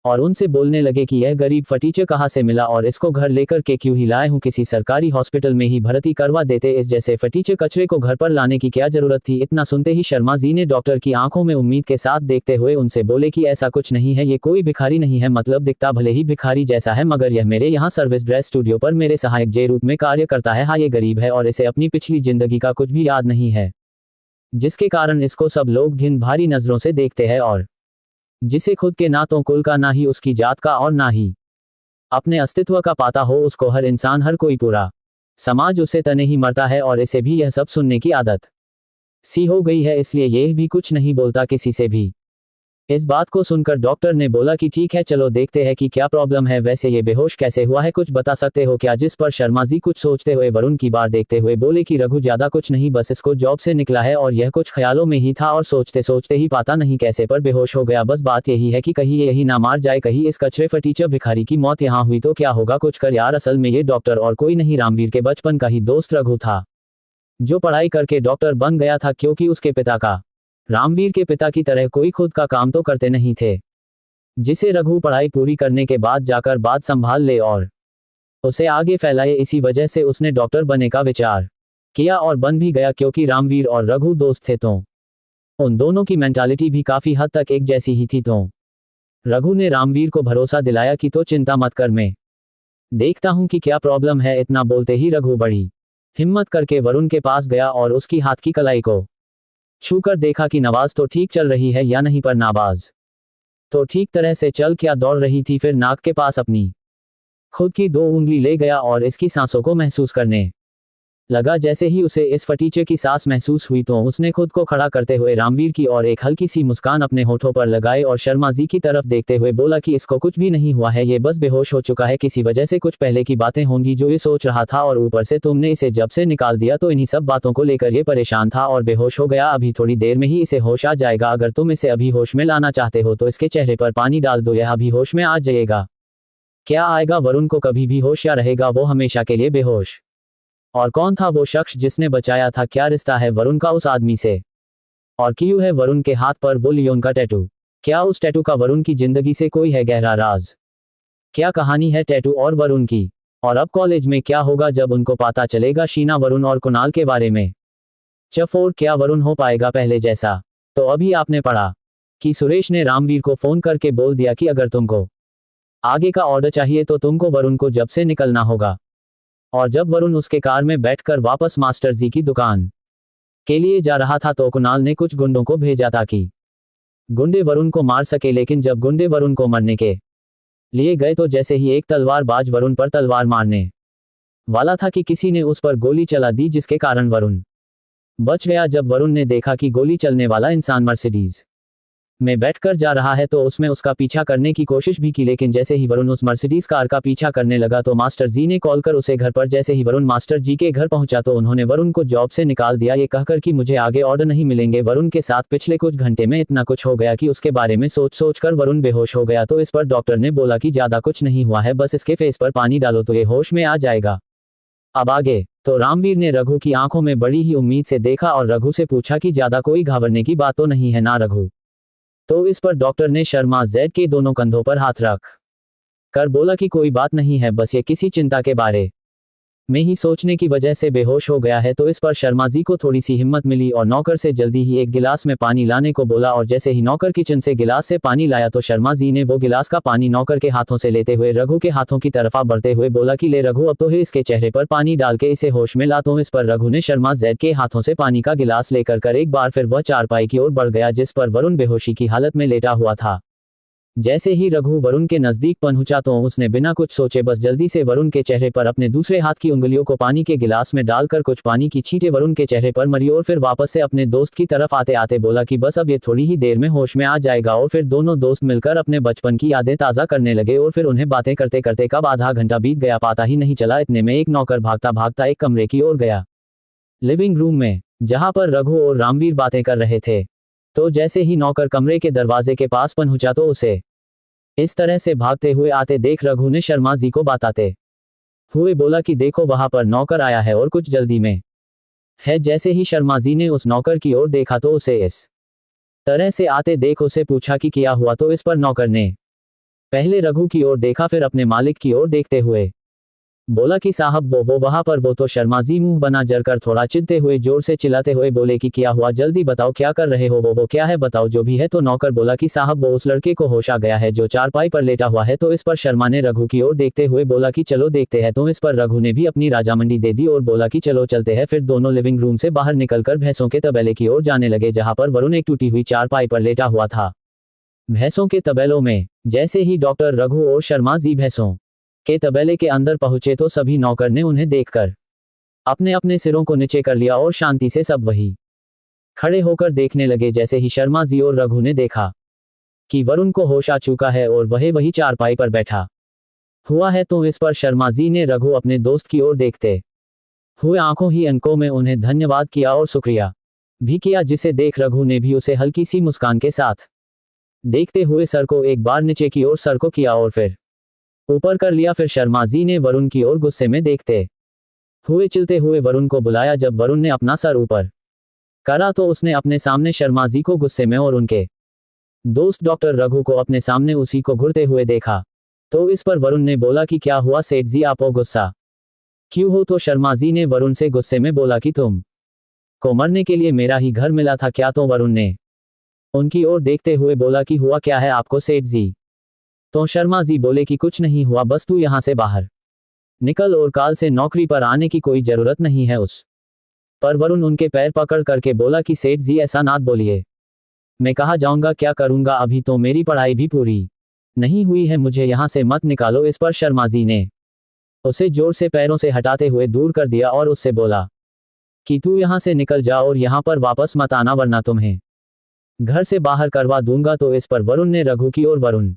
और उनसे बोलने लगे कि यह गरीब फटीचर कहाँ से मिला और इसको घर लेकर के क्यों ही लाए हूँ, किसी सरकारी हॉस्पिटल में ही भर्ती करवा देते, इस जैसे फटीचर कचरे को घर पर लाने की क्या जरूरत थी। इतना सुनते ही शर्मा जी ने डॉक्टर की आंखों में उम्मीद के साथ देखते हुए उनसे बोले कि ऐसा कुछ नहीं है, ये कोई भिखारी नहीं है, मतलब दिखता भले ही भिखारी जैसा है मगर यह मेरे यहाँ सर्विस ड्रेस स्टूडियो पर मेरे सहायक के रूप में कार्य करता है। हाँ, ये गरीब है और इसे अपनी पिछली जिंदगी का कुछ भी याद नहीं है। जिसके कारण इसको सब लोग घिन भारी नजरों से देखते हैं और जिसे खुद के ना तो कुल का ना ही उसकी जात का और ना ही अपने अस्तित्व का पाता हो, उसको हर इंसान हर कोई पूरा समाज उसे तने ही मरता है और इसे भी यह सब सुनने की आदत सी हो गई है, इसलिए यह भी कुछ नहीं बोलता किसी से भी। इस बात को सुनकर डॉक्टर ने बोला कि ठीक है, चलो देखते हैं कि क्या प्रॉब्लम है। वैसे ये बेहोश कैसे हुआ है, कुछ बता सकते हो क्या? जिस पर शर्मा जी कुछ सोचते हुए वरुण की बार देखते हुए बोले कि रघु ज्यादा कुछ नहीं, बस इसको जॉब से निकला है और यह कुछ ख्यालों में ही था और सोचते सोचते ही पता नहीं कैसे पर बेहोश हो गया। बस बात यही है कि कहीं यही ना मार जाए, कहीं इस कचरे फटीचर भिखारी की मौत यहाँ हुई तो क्या होगा? कुछ कर यार। असल में ये डॉक्टर और कोई नहीं, रामवीर के बचपन का ही दोस्त रघु था, जो पढ़ाई करके डॉक्टर बन गया था, क्योंकि उसके पिता का रामवीर के पिता की तरह कोई खुद का काम तो करते नहीं थे, जिसे रघु पढ़ाई पूरी करने के बाद जाकर बात संभाल ले और उसे आगे फैलाए। इसी वजह से उसने डॉक्टर बनने का विचार किया और बन भी गया, क्योंकि रामवीर और रघु दोस्त थे तो उन दोनों की मेंटालिटी भी काफी हद तक एक जैसी ही थी। तो रघु ने रामवीर को भरोसा दिलाया कि तो चिंता मत कर, मैं देखता हूं कि क्या प्रॉब्लम है। इतना बोलते ही रघु बड़ी हिम्मत करके वरुण के पास गया और उसकी हाथ की कलाई को छूकर देखा कि नवाज तो ठीक चल रही है या नहीं, पर नाबाज तो ठीक तरह से चल क्या दौड़ रही थी। फिर नाक के पास अपनी खुद की 2 उंगली ले गया और इसकी सांसों को महसूस करने लगा। जैसे ही उसे इस फटीचे की सांस महसूस हुई तो उसने खुद को खड़ा करते हुए रामवीर की और एक हल्की सी मुस्कान अपने होठों पर लगाई और शर्मा जी की तरफ देखते हुए बोला कि इसको कुछ भी नहीं हुआ है, ये बस बेहोश हो चुका है, किसी वजह से कुछ पहले की बातें होंगी जो ये सोच रहा था, और ऊपर से तुमने इसे जब से निकाल दिया तो इन्हीं सब बातों को लेकर ये परेशान था और बेहोश हो गया। अभी थोड़ी देर में ही इसे होश आ जाएगा। अगर तुम इसे अभी होश में लाना चाहते हो तो इसके चेहरे पर पानी डाल दो, यह अभी होश में आ जाएगा। क्या आएगा? वरुण को कभी भी होश या रहेगा वो हमेशा के लिए बेहोश? और कौन था वो शख्स जिसने बचाया था? क्या रिश्ता है वरुण का उस आदमी से? और क्यों है वरुण के हाथ पर वो लियोन का टैटू? क्या उस टैटू का वरुण की जिंदगी से कोई है गहरा राज? क्या कहानी है टैटू और वरुण की? और अब कॉलेज में क्या होगा जब उनको पता चलेगा शीना, वरुण और कुणाल के बारे में? चफोर, क्या वरुण हो पाएगा पहले जैसा? तो अभी आपने पढ़ा कि सुरेश ने रामवीर को फोन करके बोल दिया कि अगर तुमको आगे का ऑर्डर चाहिए तो तुमको वरुण को जब से निकलना होगा। और जब वरुण उसके कार में बैठकर वापस मास्टर जी की दुकान के लिए जा रहा था तो कुणाल ने कुछ गुंडों को भेजा ताकि गुंडे वरुण को मार सके, लेकिन जब गुंडे वरुण को मरने के लिए गए तो जैसे ही एक तलवारबाज वरुण पर तलवार मारने वाला था कि किसी ने उस पर गोली चला दी, जिसके कारण वरुण बच गया। जब वरुण ने देखा कि गोली चलने वाला इंसान मर्सिडीज में बैठकर जा रहा है तो उसमें उसका पीछा करने की कोशिश भी की, लेकिन जैसे ही वरुण उस मर्सिडीज कार का पीछा करने लगा तो मास्टर जी ने कॉल कर उसे घर पर। जैसे ही वरुण मास्टर जी के घर पहुंचा तो उन्होंने वरुण को जॉब से निकाल दिया, ये कहकर कि मुझे आगे ऑर्डर नहीं मिलेंगे। वरुण के साथ पिछले कुछ घंटे में इतना कुछ हो गया कि उसके बारे में सोच सोच कर वरुण बेहोश हो गया। तो इस पर डॉक्टर ने बोला कि ज्यादा कुछ नहीं हुआ है, बस इसके फेस पर पानी डालो तो ये होश में आ जाएगा। अब आगे? तो रामवीर ने रघु की आंखों में बड़ी ही उम्मीद से देखा और रघु से पूछा कि ज्यादा कोई घबराने की बात तो नहीं है ना रघु? तो इस पर डॉक्टर ने शर्मा जेड के दोनों कंधों पर हाथ रख कर बोला कि कोई बात नहीं है, बस ये किसी चिंता के बारे में ही सोचने की वजह से बेहोश हो गया है। तो इस पर शर्मा जी को थोड़ी सी हिम्मत मिली और नौकर से जल्दी ही एक गिलास में पानी लाने को बोला। और जैसे ही नौकर किचन से गिलास से पानी लाया तो शर्मा जी ने वो गिलास का पानी नौकर के हाथों से लेते हुए रघु के हाथों की तरफ बढ़ते हुए बोला कि ले रघु, अब तो ही इसके चेहरे पर पानी डाल के इसे होश में ला। तो इस पर रघु ने शर्मा जेड के हाथों से पानी का गिलास लेकर कर एक बार फिर वह चारपाई की ओर बढ़ गया, जिस पर वरुण बेहोशी की हालत में लेटा हुआ था। जैसे ही रघु वरुण के नजदीक पहुंचा तो उसने बिना कुछ सोचे बस जल्दी से वरुण के चेहरे पर अपने दूसरे हाथ की उंगलियों को पानी के गिलास में डालकर कुछ पानी की छींटे वरुण के चेहरे पर मरी और फिर वापस से अपने दोस्त की तरफ आते आते बोला कि बस अब ये थोड़ी ही देर में होश में आ जाएगा। और फिर दोनों दोस्त मिलकर अपने बचपन की यादें ताज़ा करने लगे और फिर उन्हें बातें करते करते कब आधा घंटा बीत गया पता ही नहीं चला। इतने में एक नौकर भागता भागता एक कमरे की ओर गया, लिविंग रूम में, जहां पर रघु और रामवीर बातें कर रहे थे। तो जैसे ही नौकर कमरे के दरवाजे के पास पहुंचा तो उसे इस तरह से भागते हुए आते देख रघु ने शर्मा जी को बताते हुए बोला कि देखो वहां पर नौकर आया है और कुछ जल्दी में है। जैसे ही शर्मा जी ने उस नौकर की ओर देखा तो उसे इस तरह से आते देख उसे पूछा कि क्या हुआ। तो इस पर नौकर ने पहले रघु की ओर देखा, फिर अपने मालिक की ओर देखते हुए बोला कि साहब वो वहां पर वो तो शर्मा जी मुंह बना जरकर थोड़ा चिढ़ते हुए जोर से चिल्लाते हुए बोले कि क्या हुआ, जल्दी बताओ क्या कर रहे हो, वो क्या है बताओ जो भी है। तो नौकर बोला कि साहब वो उस लड़के को होश आ गया है जो चारपाई पर लेटा हुआ है। तो इस पर शर्मा ने रघु की ओर देखते हुए बोला कि चलो देखते हैं। तो इस पर रघु ने भी अपनी राजामंडी दे दी और बोला कि चलो चलते हैं। फिर दोनों लिविंग रूम से बाहर निकलकर भैंसों के तबेले की ओर जाने लगे जहां पर वरुण एक टूटी हुई चारपाई पर लेटा हुआ था। भैंसों के तबेलों में जैसे ही डॉक्टर रघु और शर्मा जी भैंसों के तबेले के अंदर पहुंचे तो सभी नौकर ने उन्हें देखकर अपने अपने सिरों को नीचे कर लिया और शांति से सब वही खड़े होकर देखने लगे। जैसे ही शर्मा जी और रघु ने देखा कि वरुण को होश आ चुका है और वह वही चारपाई पर बैठा हुआ है तो इस पर शर्मा जी ने रघु अपने दोस्त की ओर देखते हुए आंखों ही अंकों में उन्हें धन्यवाद किया और शुक्रिया भी किया, जिसे देख रघु ने भी उसे हल्की सी मुस्कान के साथ देखते हुए सर को एक बार नीचे की ओर सर को किया और फिर ऊपर कर लिया। फिर शर्मा जी ने वरुण की ओर गुस्से में देखते हुए चिल्लाते हुए वरुण को बुलाया। जब वरुण ने अपना सर ऊपर करा तो उसने अपने सामने शर्मा जी को गुस्से में और उनके दोस्त डॉक्टर रघु को अपने सामने उसी को घूरते हुए देखा। तो इस पर वरुण ने बोला कि क्या हुआ सेठ जी, आप गुस्सा क्यों हो। तो शर्मा जी ने वरुण से गुस्से में बोला कि तुम को मरने के लिए मेरा ही घर मिला था क्या। तो वरुण ने उनकी ओर देखते हुए बोला कि हुआ क्या है आपको सेठ जी। तो शर्मा जी बोले कि कुछ नहीं हुआ, बस तू यहां से बाहर निकल और काल से नौकरी पर आने की कोई जरूरत नहीं है। उस पर वरुण उनके पैर पकड़ करके बोला कि सेठ जी ऐसा ना बोलिए, मैं कहाँ जाऊंगा, क्या करूंगा, अभी तो मेरी पढ़ाई भी पूरी नहीं हुई है, मुझे यहां से मत निकालो। इस पर शर्मा जी ने उसे जोर से पैरों से हटाते हुए दूर कर दिया और उससे बोला कि तू यहां से निकल जा और यहां पर वापस मत आना वरना तुम्हें घर से बाहर करवा दूंगा। तो इस पर वरुण ने रघु की ओर वरुण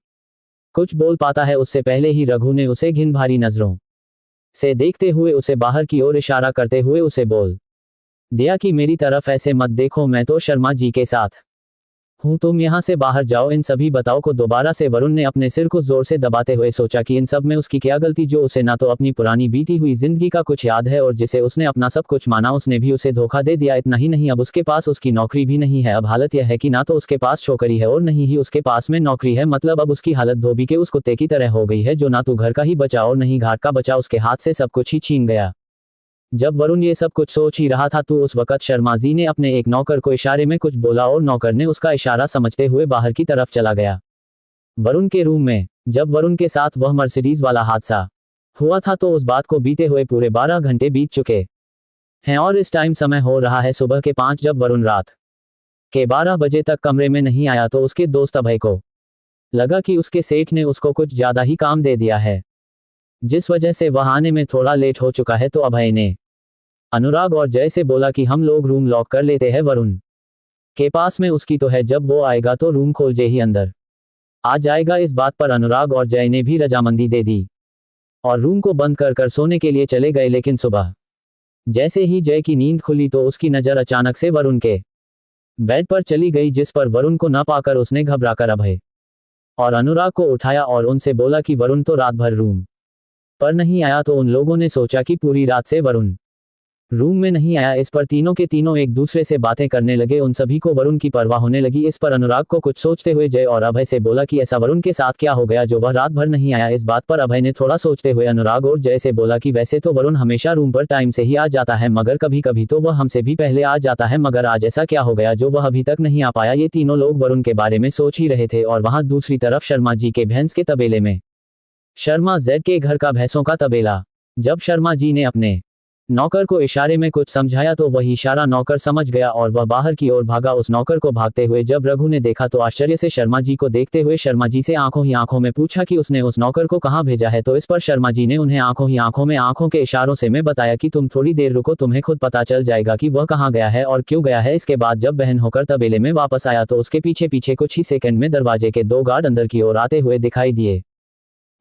कुछ बोल पाता है उससे पहले ही रघु ने उसे घिन भारी नजरों से देखते हुए उसे बाहर की ओर इशारा करते हुए उसे बोल दिया कि मेरी तरफ ऐसे मत देखो, मैं तो शर्मा जी के साथ हूं, तुम यहां से बाहर जाओ। इन सभी बताओ को दोबारा से वरुण ने अपने सिर को जोर से दबाते हुए सोचा कि इन सब में उसकी क्या गलती जो उसे ना तो अपनी पुरानी बीती हुई जिंदगी का कुछ याद है और जिसे उसने अपना सब कुछ माना उसने भी उसे धोखा दे दिया। इतना ही नहीं, अब उसके पास उसकी नौकरी भी नहीं है। अब हालत यह है कि ना तो उसके पास छोकरी है और नहीं ही उसके पास में नौकरी है। मतलब अब उसकी हालत धोबी के उस कुत्ते की तरह हो गई है जो ना तो घर का ही बचा और नहीं घाट का बचा, उसके हाथ से सब कुछ ही छीन गया। जब वरुण ये सब कुछ सोच ही रहा था तो उस वक्त शर्मा जी ने अपने एक नौकर को इशारे में कुछ बोला और नौकर ने उसका इशारा समझते हुए बाहर की तरफ चला गया। वरुण के रूम में जब वरुण के साथ वह मर्सिडीज वाला हादसा हुआ था तो उस बात को बीते हुए पूरे 12 घंटे बीत चुके हैं और इस टाइम समय हो रहा है सुबह के 5। जब वरुण रात के 12 बजे तक कमरे में नहीं आया तो उसके दोस्त अभय को लगा कि उसके सेठ ने उसको कुछ ज्यादा ही काम दे दिया है, जिस वजह से वह आने में थोड़ा लेट हो चुका है। तो अभय ने अनुराग और जय से बोला कि हम लोग रूम लॉक कर लेते हैं, वरुण के पास में उसकी तो है, जब वो आएगा तो रूम खोल जे ही अंदर आ जाएगा। इस बात पर अनुराग और जय ने भी रजामंदी दे दी और रूम को बंद कर कर सोने के लिए चले गए। लेकिन सुबह जैसे ही जय की नींद खुली तो उसकी नजर अचानक से वरुण के बेड पर चली गई, जिस पर वरुण को न पाकर उसने घबराकर अभय और अनुराग को उठाया और उनसे बोला कि वरुण तो रात भर रूम पर नहीं आया। तो उन लोगों ने सोचा कि पूरी रात से वरुण रूम में नहीं आया। इस पर तीनों के तीनों एक दूसरे से बातें करने लगे। उन सभी को वरुण की परवाह होने लगी। इस पर अनुराग को कुछ सोचते हुए जय और अभय से बोला कि ऐसा वरुण के साथ क्या हो गया जो वह रात भर नहीं आया। इस बात पर अभय ने थोड़ा सोचते हुए अनुराग और जय से बोला कि वैसे तो वरुण हमेशा रूम पर टाइम से ही आ जाता है, मगर कभी कभी तो वह हमसे भी पहले आ जाता है, मगर आज ऐसा क्या हो गया जो वह अभी तक नहीं आ पाया। ये तीनों लोग वरुण के बारे में सोच ही रहे थे और वहां दूसरी तरफ शर्मा जी के भैंस के तबेले में शर्मा जेड के घर का भैंसों का तबेला। जब शर्मा जी ने अपने नौकर को इशारे में कुछ समझाया तो वही इशारा नौकर समझ गया और वह बाहर की ओर भागा उस नौकर को भागते हुए। जब रघु ने देखा तो आश्चर्य से शर्मा जी को देखते हुए शर्मा जी से आंखों ही आंखों में पूछा कि उसने उस नौकर को कहां भेजा है। तो इस पर शर्मा जी ने उन्हें आंखों ही आंखों में आंखों के इशारों से में बताया कि तुम थोड़ी देर रुको, तुम्हें खुद पता चल जाएगा कि वह कहां गया है और क्यों गया है। इसके बाद जब बहन होकर तबेले में वापस आया तो उसके पीछे पीछे कुछ ही सेकंड में दरवाजे के 2 गार्ड अंदर की ओर आते हुए दिखाई दिए।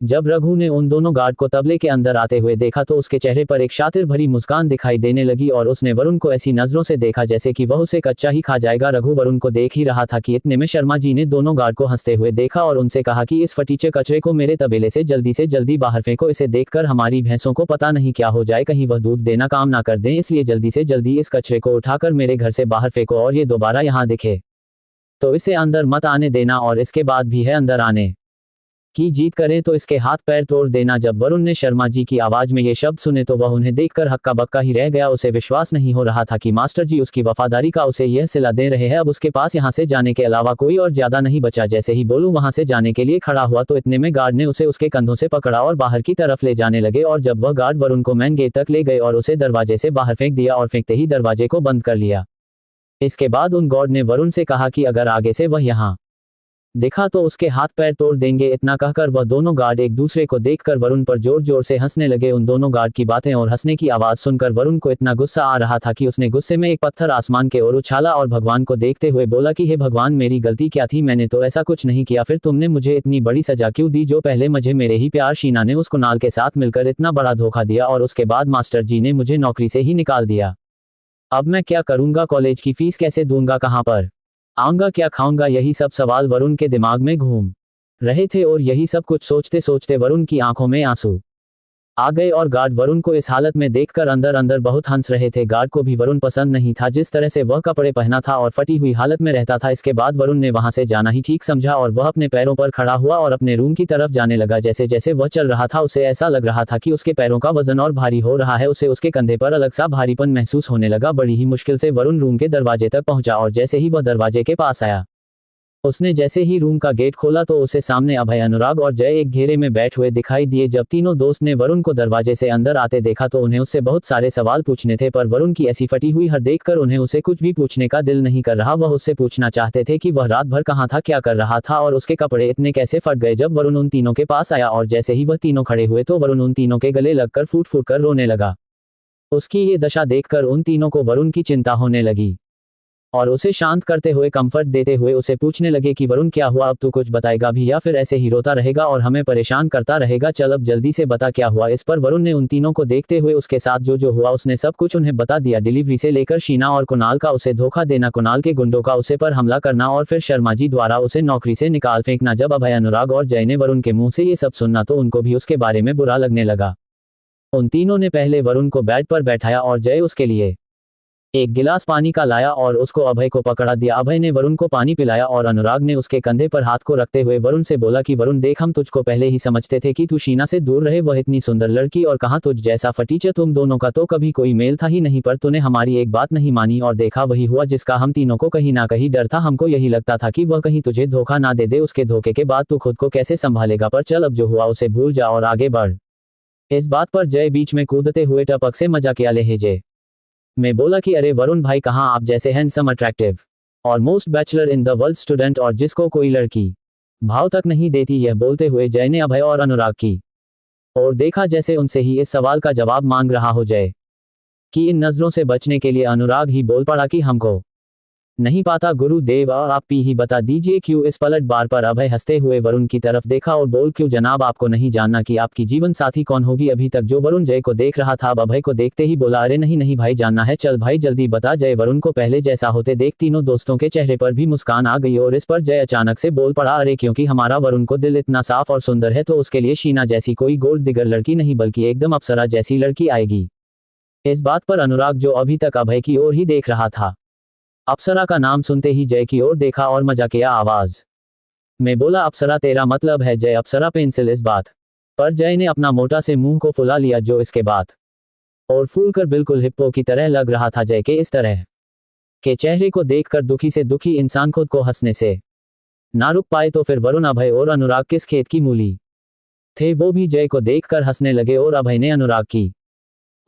जब रघु ने उन दोनों गार्ड को तबले के अंदर आते हुए देखा तो उसके चेहरे पर एक शातिर भरी मुस्कान दिखाई देने लगी और उसने वरुण को ऐसी नजरों से देखा जैसे कि वह उसे कच्चा ही खा जाएगा। रघु वरुण को देख ही रहा था कि इतने में शर्मा जी ने दोनों गार्ड को हंसते हुए देखा और उनसे कहा कि इस फटीचे कचरे को मेरे तबेले से जल्दी बाहर फेंको, इसे देखकर हमारी भैंसों को पता नहीं क्या हो जाए, कहीं वह दूध देना काम ना कर दें, इसलिए जल्दी से जल्दी इस कचरे को उठाकर मेरे घर से बाहर फेंको और ये दोबारा यहाँ दिखे तो इसे अंदर मत आने देना और इसके बाद भी है अंदर आने की जीत करें तो इसके हाथ पैर तोड़ देना। जब वरुण ने शर्मा जी की आवाज में ये शब्द सुने तो वह उन्हें देखकर हक्का बक्का ही रह गया। उसे विश्वास नहीं हो रहा था कि मास्टर जी उसकी वफादारी का उसे यह सिला दे रहे हैं। अब उसके पास यहाँ से जाने के अलावा कोई और ज्यादा नहीं बचा। जैसे ही बोलू वहां से जाने के लिए खड़ा हुआ तो इतने में गार्ड ने उसे उसके कंधों से पकड़ा और बाहर की तरफ ले जाने लगे। और जब वह गार्ड वरुण को मेन गेट तक ले गए और उसे दरवाजे से बाहर फेंक दिया और फेंकते ही दरवाजे को बंद कर लिया। इसके बाद उन गार्ड ने वरुण से कहा कि अगर आगे से वह यहाँ दिखा तो उसके हाथ पैर तोड़ देंगे। इतना कहकर वह दोनों गार्ड एक दूसरे को देखकर वरुण पर जोर जोर से हंसने लगे। उन दोनों गार्ड की बातें और हंसने की आवाज सुनकर वरुण को इतना गुस्सा आ रहा था कि उसने गुस्से में एक पत्थर आसमान के ओर उछाला और भगवान को देखते हुए बोला कि हे भगवान, मेरी गलती क्या थी? मैंने तो ऐसा कुछ नहीं किया। फिर तुमने मुझे इतनी बड़ी सजा क्यों दी? जो पहले मुझे मेरे ही प्यार शीना ने उस कुणाल के साथ मिलकर इतना बड़ा धोखा दिया और उसके बाद मास्टर जी ने मुझे नौकरी से ही निकाल दिया। अब मैं क्या करूंगा? कॉलेज की फीस कैसे दूंगा? कहां पर आऊंगा? क्या खाऊंगा? यही सब सवाल वरुण के दिमाग में घूम रहे थे और यही सब कुछ सोचते सोचते वरुण की आंखों में आंसू आ गए। और गार्ड वरुण को इस हालत में देखकर अंदर अंदर बहुत हंस रहे थे। गार्ड को भी वरुण पसंद नहीं था, जिस तरह से वह कपड़े पहना था और फटी हुई हालत में रहता था। इसके बाद वरुण ने वहां से जाना ही ठीक समझा और वह अपने पैरों पर खड़ा हुआ और अपने रूम की तरफ जाने लगा। जैसे जैसे वह चल रहा था उसे ऐसा लग रहा था कि उसके पैरों का वजन और भारी हो रहा है। उसे उसके कंधे पर अलग सा भारीपन महसूस होने लगा। बड़ी ही मुश्किल से वरुण रूम के दरवाजे तक पहुंचा और जैसे ही वह दरवाजे के पास आया, उसने जैसे ही रूम का गेट खोला तो उसे सामने अभय, अनुराग और जय एक घेरे में बैठ हुए दिखाई दिए। जब तीनों दोस्त ने वरुण को दरवाजे से अंदर आते देखा तो उन्हें उससे बहुत सारे सवाल पूछने थे, पर वरुण की ऐसी फटी हुई हर देखकर उन्हें उसे कुछ भी पूछने का दिल नहीं कर रहा। वह उससे पूछना चाहते थे कि वह रात भर कहाँ था, क्या कर रहा था और उसके कपड़े इतने कैसे फट गए। जब वरुण उन तीनों के पास आया और जैसे ही वह तीनों खड़े हुए तो वरुण उन तीनों के गले लगकर फूट फूट कर रोने लगा। उसकी ये दशा देखकर उन तीनों को वरुण की चिंता होने लगी और उसे शांत करते हुए कंफर्ट देते हुए उसे पूछने लगे कि वरुण क्या हुआ? अब तू कुछ बताएगा भी या फिर ऐसे ही रोता रहेगा और हमें परेशान करता रहेगा? चल अब जल्दी से बता क्या हुआ। इस पर वरुण ने उन तीनों को देखते हुए उसके साथ जो जो हुआ उसने सब कुछ उन्हें बता दिया। डिलीवरी से लेकर शीना और कुणाल का उसे धोखा देना, कुणाल के गुंडों का उसे पर हमला करना और फिर शर्मा जी द्वारा उसे नौकरी से निकाल फेंकना। जब अभय, अनुराग और जय ने वरुण के मुंह से ये सब सुनना तो उनको भी उसके बारे में बुरा लगने लगा। उन तीनों ने पहले वरुण को बेड पर बैठाया और जय उसके लिए एक गिलास पानी का लाया और उसको अभय को पकड़ा दिया। अभय ने वरुण को पानी पिलाया और अनुराग ने उसके कंधे पर हाथ को रखते हुए वरुण से बोला कि वरुण देख, हम तुझको पहले ही समझते थे कि तू शीना से दूर रहे। वह इतनी सुंदर लड़की और कहाँ तुझ जैसा फटीचर। तुम दोनों का तो कभी कोई मेल था ही नहीं, पर तूने हमारी एक बात नहीं मानी और देखा वही हुआ जिसका हम तीनों को कहीं ना कहीं डर था। हमको यही लगता था कि वह कहीं तुझे धोखा ना दे दे। उसके धोखे के बाद तू खुद को कैसे संभालेगा? पर चल, अब जो हुआ उसे भूल जा और आगे बढ़। इस बात पर जय बीच में कूदते हुए टपक से मजाकिया लहजे मैं बोला कि अरे वरुण भाई, कहाँ आप जैसे हैंडसम, अट्रैक्टिव और most bachelor in the world student और जिसको कोई लड़की भाव तक नहीं देती। यह बोलते हुए जय ने अभय और अनुराग की और देखा जैसे उनसे ही इस सवाल का जवाब मांग रहा हो जय कि इन नजरों से बचने के लिए अनुराग ही बोल पड़ा कि हमको नहीं पाता गुरुदेव, और आप ही बता दीजिए क्यों। इस पलट बार पर अभय हंसते हुए वरुण की तरफ देखा और बोल, क्यों जनाब, आपको नहीं जानना कि आपकी जीवन साथी कौन होगी? अभी तक जो वरुण जय को देख रहा था अब अभय को देखते ही बोला, अरे नहीं नहीं भाई, जानना है, चल भाई जल्दी बता। जय वरुण को पहले जैसा होते देख तीनों दोस्तों के चेहरे पर भी मुस्कान आ गई और इस पर जय अचानक से बोल पड़ा, अरे क्योंकि हमारा वरुण को दिल इतना साफ और सुंदर है तो उसके लिए शीना जैसी कोई गोल्ड दिगर लड़की नहीं बल्कि एकदम अप्सरा जैसी लड़की आएगी। इस बात पर अनुराग, जो अभी तक अभय की ओर ही देख रहा था, अप्सरा का नाम सुनते ही जय की ओर देखा और मजाकिया आवाज में बोला, अप्सरा तेरा मतलब है जय? अप्सरा पेंसिल? इस बात पर जय ने अपना मोटा से मुंह को फुला लिया जो इसके बाद और फूलकर बिल्कुल हिप्पो की तरह लग रहा था। जय के इस तरह के चेहरे को देखकर दुखी से दुखी इंसान खुद को हंसने से ना रुक पाए तो फिर वरुण, अभय और अनुराग किस खेत की मूली थे, वो भी जय को देखकर हंसने लगे और अभय ने अनुराग की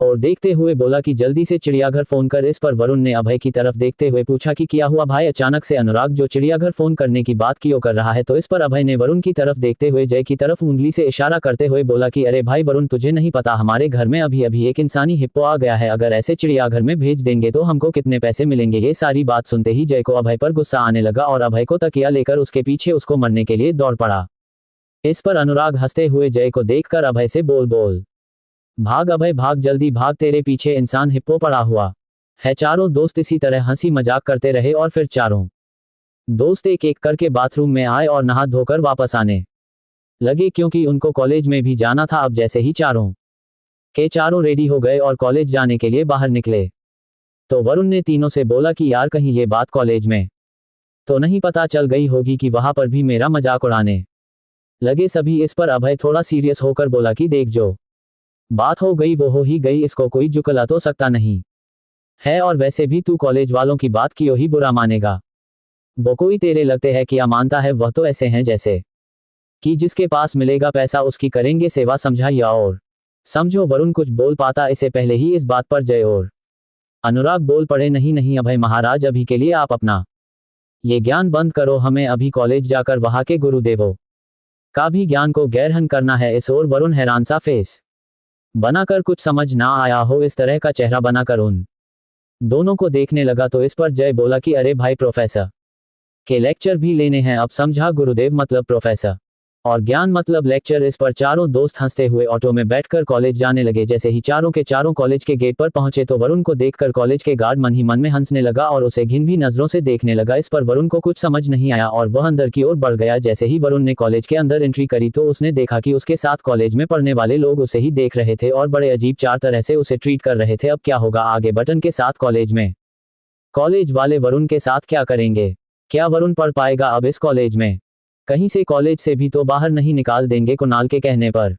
और देखते हुए बोला कि जल्दी से चिड़ियाघर फोन कर। इस पर वरुण ने अभय की तरफ देखते हुए पूछा कि क्या हुआ भाई? अचानक से अनुराग जो चिड़ियाघर फोन करने की बात क्यों कर रहा है? तो इस पर अभय ने वरुण की तरफ देखते हुए जय की तरफ उंगली से इशारा करते हुए बोला कि अरे भाई वरुण, तुझे नहीं पता हमारे घर में अभी अभी एक इंसानी हिप्पो आ गया है। अगर ऐसे चिड़ियाघर में भेज देंगे तो हमको कितने पैसे मिलेंगे? ये सारी बात सुनते ही जय को अभय पर गुस्सा आने लगा और अभय को तकिया लेकर उसके पीछे उसको मरने के लिए दौड़ पड़ा। इस पर अनुराग हंसते हुए जय को देखकर अभय से बोल भाग अभय भाग, जल्दी भाग, तेरे पीछे इंसान हिप्पो पड़ा हुआ है। चारों दोस्त इसी तरह हंसी मजाक करते रहे और फिर चारों दोस्त एक एक करके बाथरूम में आए और नहा धोकर वापस आने लगे क्योंकि उनको कॉलेज में भी जाना था। अब जैसे ही चारों के चारों रेडी हो गए और कॉलेज जाने के लिए बाहर निकले तो वरुण ने तीनों से बोला कि यार कहीं ये बात कॉलेज में तो नहीं पता चल गई होगी कि वहां पर भी मेरा मजाक उड़ाने लगे सभी इस पर। अभय थोड़ा सीरियस होकर बोला कि देख, जो बात हो गई वो हो ही गई, इसको कोई झुकला तो सकता नहीं है, और वैसे भी तू कॉलेज वालों की बात क्यों ही बुरा मानेगा। वो कोई तेरे लगते है क्या मानता है, वह तो ऐसे हैं जैसे कि जिसके पास मिलेगा पैसा उसकी करेंगे सेवा, समझा। या और समझो। वरुण कुछ बोल पाता इससे पहले ही इस बात पर जय और अनुराग बोल पड़े, नहीं नहीं अभय महाराज, अभी के लिए आप अपना ये ज्ञान बंद करो, हमें अभी कॉलेज जाकर वहां के गुरुदेवों का भी ज्ञान को ग्रहण करना है। इस ओर वरुण हैरान सा फेस बनाकर, कुछ समझ ना आया हो इस तरह का चेहरा बनाकर उन दोनों को देखने लगा। तो इस पर जय बोला कि अरे भाई, प्रोफेसर के लेक्चर भी लेने हैं अब, समझा। गुरुदेव मतलब प्रोफेसर और ज्ञान मतलब लेक्चर। इस पर चारों दोस्त हंसते हुए ऑटो में बैठकर कॉलेज जाने लगे। जैसे ही चारों के चारों कॉलेज के गेट पर पहुंचे तो वरुण को देखकर कॉलेज के गार्ड मन ही मन में हंसने लगा और उसे घिन भी नजरों से देखने लगा। इस पर वरुण को कुछ समझ नहीं आया और वह अंदर की ओर बढ़ गया। जैसे ही वरुण ने कॉलेज के अंदर एंट्री करी तो उसने देखा कि उसके साथ कॉलेज में पढ़ने वाले लोग उसे ही देख रहे थे और बड़े अजीब चार तरह से उसे ट्रीट कर रहे थे। अब क्या होगा आगे बटन के साथ कॉलेज में? कॉलेज वाले वरुण के साथ क्या करेंगे? क्या वरुण पढ़ पाएगा अब इस कॉलेज में? कहीं से कॉलेज से भी तो बाहर नहीं निकाल देंगे कुणाल के कहने पर।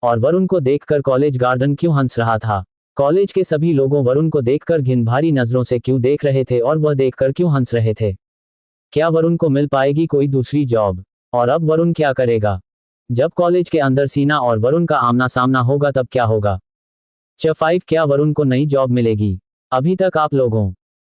और वरुण को देखकर कॉलेज गार्डन क्यों हंस रहा था? कॉलेज के सभी लोगों वरुण को देखकर घिन भारी नजरों से क्यों देख रहे थे और वह देखकर क्यों हंस रहे थे? क्या वरुण को मिल पाएगी कोई दूसरी जॉब? और अब वरुण क्या करेगा जब कॉलेज के अंदर सीना और वरुण का आमना सामना होगा? तब क्या होगा? च5 क्या वरुण को नई जॉब मिलेगी? अभी तक आप लोगों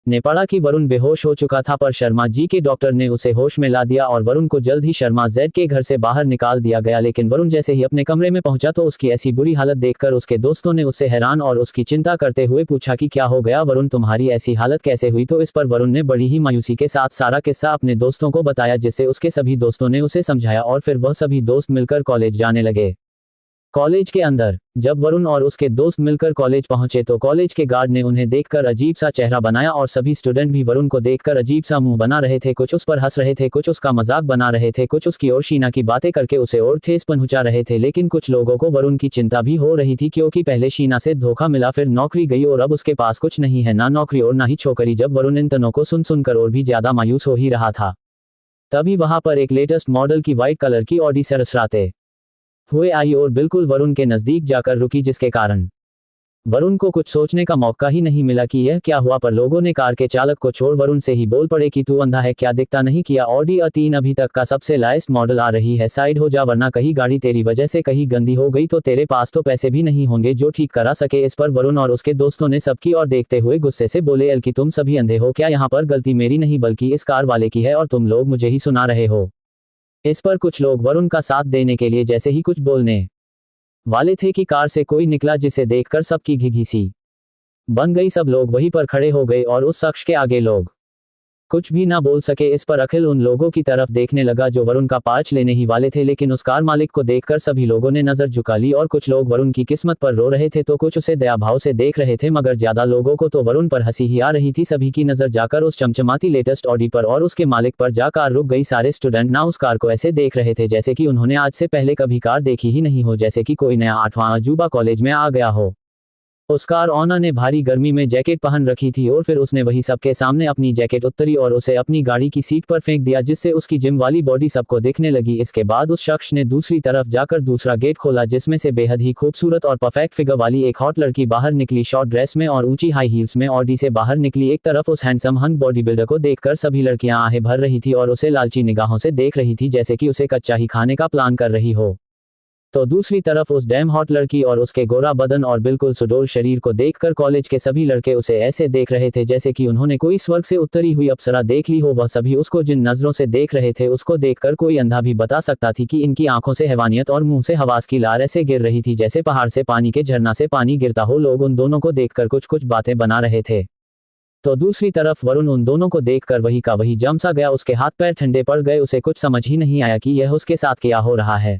ने पढ़ा कि वरुण बेहोश हो चुका था, पर शर्मा जी के डॉक्टर ने उसे होश में ला दिया और वरुण को जल्द ही शर्मा जेड के घर से बाहर निकाल दिया गया। लेकिन वरुण जैसे ही अपने कमरे में पहुंचा तो उसकी ऐसी बुरी हालत देखकर उसके दोस्तों ने उससे हैरान और उसकी चिंता करते हुए पूछा कि क्या हो गया वरुण, तुम्हारी ऐसी हालत कैसे हुई? तो इस पर वरुण ने बड़ी ही मायूसी के साथ सारा किस्सा अपने दोस्तों को बताया, जिससे उसके सभी दोस्तों ने उसे समझाया और फिर वह सभी दोस्त मिलकर कॉलेज जाने लगे। कॉलेज के अंदर जब वरुण और उसके दोस्त मिलकर कॉलेज पहुंचे तो कॉलेज के गार्ड ने उन्हें देखकर अजीब सा चेहरा बनाया और सभी स्टूडेंट भी वरुण को देखकर अजीब सा मुंह बना रहे थे। कुछ उस पर हंस रहे थे, कुछ उसका मजाक बना रहे थे, कुछ उसकी और शीना की बातें करके उसे और ठेस पहुंचा रहे थे। लेकिन कुछ लोगों को वरुण की चिंता भी हो रही थी, क्योंकि पहले शीना से धोखा मिला, फिर नौकरी गई और अब उसके पास कुछ नहीं है, ना नौकरी और ना ही छोकरी। जब वरुण इन तनों को सुन सुनकर और भी ज्यादा मायूस हो ही रहा था, तभी वहां पर एक लेटेस्ट मॉडल की व्हाइट कलर की ऑडी सरसराते हुए आई और बिल्कुल वरुण के नजदीक जाकर रुकी, जिसके कारण वरुण को कुछ सोचने का मौका ही नहीं मिला कि यह क्या हुआ। पर लोगों ने कार के चालक को छोड़ वरुण से ही बोल पड़े कि तू अंधा है क्या, दिखता नहीं किया ऑडी A3 अभी तक का सबसे लाइस्ट मॉडल आ रही है, साइड हो जा वरना कहीं गाड़ी तेरी वजह से कहीं गंदी हो गई तो तेरे पास तो पैसे भी नहीं होंगे जो ठीक करा सके। इस पर वरुण और उसके दोस्तों ने सबकी ओर देखते हुए गुस्से से बोले, एल कि तुम सभी अंधे हो क्या? यहाँ पर गलती मेरी नहीं बल्कि इस कार वाले की है और तुम लोग मुझे ही सुना रहे हो। इस पर कुछ लोग वरुण का साथ देने के लिए जैसे ही कुछ बोलने वाले थे कि कार से कोई निकला, जिसे देखकर सबकी घिघिसी बन गई। सब लोग वहीं पर खड़े हो गए और उस शख्स के आगे लोग कुछ भी ना बोल सके। इस पर अखिल उन लोगों की तरफ देखने लगा जो वरुण का पार्च लेने ही वाले थे, लेकिन उस कार मालिक को देखकर सभी लोगों ने नजर झुका ली और कुछ लोग वरुण की किस्मत पर रो रहे थे तो कुछ उसे दया भाव से देख रहे थे, मगर ज्यादा लोगों को तो वरुण पर हंसी ही आ रही थी। सभी की नजर जाकर उस चमचमाती लेटेस्ट ऑडी पर और उसके मालिक पर जाकर रुक गई। सारे स्टूडेंट ना उस कार को ऐसे देख रहे थे जैसे कि उन्होंने आज से पहले कभी कार देखी ही नहीं हो, जैसे कि कोई नया 8वां अजूबा कॉलेज में आ गया हो। उस कार ओनर ने भारी गर्मी में जैकेट पहन रखी थी और फिर उसने वही सबके सामने अपनी जैकेट उतारी और उसे अपनी गाड़ी की सीट पर फेंक दिया, जिससे उसकी जिम वाली बॉडी सबको दिखने लगी। इसके बाद उस शख्स ने दूसरी तरफ जाकर दूसरा गेट खोला, जिसमें से बेहद ही खूबसूरत और परफेक्ट फिगर वाली एक हॉट लड़की बाहर निकली, शॉर्ट ड्रेस में और ऊंची हाई हील्स में ऑडी से बाहर निकली। एक तरफ उस हैंडसम हंग बॉडी बिल्डर को देखकर सभी लड़कियां आहें भर रही थी और उसे लालची निगाहों से देख रही थी, जैसे कि उसे कच्चा ही खाने का प्लान कर रही हो। तो दूसरी तरफ उस डैम हॉट लड़की और उसके गोरा बदन और बिल्कुल सुडौल शरीर को देखकर कॉलेज के सभी लड़के उसे ऐसे देख रहे थे जैसे कि उन्होंने कोई स्वर्ग से उतरी हुई अप्सरा देख ली हो। वह सभी उसको जिन नजरों से देख रहे थे उसको देखकर कोई अंधा भी बता सकता थी कि इनकी आंखों से हैवानियत और मुंह से हवास की लार ऐसे गिर रही थी जैसे पहाड़ से पानी के झरना से पानी गिरता हो। लोग उन दोनों को देखकर कुछ कुछ बातें बना रहे थे। तो दूसरी तरफ वरुण उन दोनों को देखकर वही का वही जम सा गया, उसके हाथ पैर ठंडे पड़ गए, उसे कुछ समझ ही नहीं आया कि यह उसके साथ क्या हो रहा है।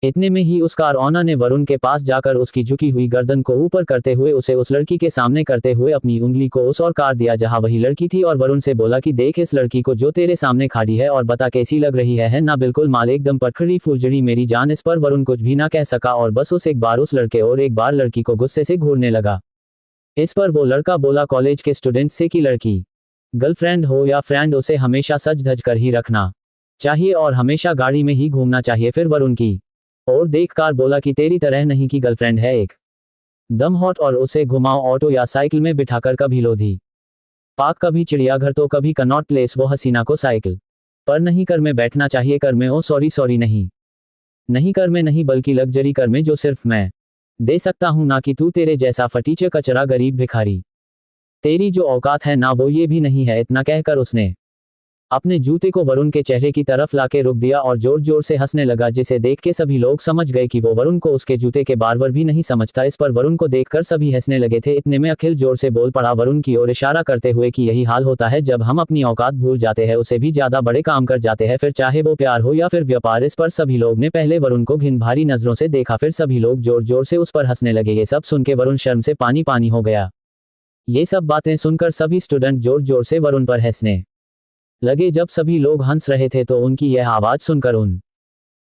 इतने में ही उस कार ओनर ने वरुण के पास जाकर उसकी झुकी हुई गर्दन को ऊपर करते हुए उसे उस लड़की के सामने करते हुए अपनी उंगली को उस और कार दिया जहां वही लड़की थी और वरुण से बोला कि देख इस लड़की को जो तेरे सामने खड़ी है और बता कैसी लग रही है ना? बिल्कुल माल एकदम पटखड़ी फुलझड़ी मेरी जान। इस पर वरुण कुछ भी ना कह सका और बस उस एक बार उस लड़के और एक बार लड़की को गुस्से से घूरने लगा। इस पर वो लड़का बोला कॉलेज के स्टूडेंट से कि लड़की गर्लफ्रेंड हो या फ्रेंड उसे हमेशा सज धज कर ही रखना। चाहिए और हमेशा गाड़ी में ही घूमना चाहिए। फिर वरुण की और देखकर बोला कि तेरी तरह नहीं की गर्लफ्रेंड है एक दम हॉट और उसे घुमाओ ऑटो या साइकिल में बिठाकर, कभी लोधी पार्क, कभी चिड़ियाघर तो कभी कनॉट प्लेस। वो हसीना को साइकिल पर नहीं कर में बैठना चाहिए, कर में ओ सॉरी सॉरी नहीं, नहीं कर में नहीं बल्कि लग्जरी कर में जो सिर्फ मैं दे सकता हूं, ना कि तू तेरे जैसा फटीचे कचरा गरीब भिखारी। तेरी जो औकात है ना वो ये भी नहीं है। इतना कहकर उसने अपने जूते को वरुण के चेहरे की तरफ लाके रुक दिया और जोर जोर से हंसने लगा, जिसे देख के सभी लोग समझ गए कि वो वरुण को उसके जूते के बारबर भी नहीं समझता। इस पर वरुण को देखकर सभी हंसने लगे थे। इतने में अखिल जोर से बोल पड़ा वरुण की ओर इशारा करते हुए कि यही हाल होता है जब हम अपनी औकात भूल जाते हैं, उसे भी ज्यादा बड़े काम कर जाते हैं, फिर चाहे वो प्यार हो या फिर व्यापार। इस पर सभी लोग ने पहले वरुण को घिन भारी नजरों से देखा, फिर सभी लोग जोर जोर से उस पर हंसने लगे। ये सब सुन के वरुण शर्म से पानी पानी हो गया। ये सब बातें सुनकर सभी स्टूडेंट जोर जोर से वरुण पर हंसने लगे। जब सभी लोग हंस रहे थे तो उनकी यह आवाज सुनकर उन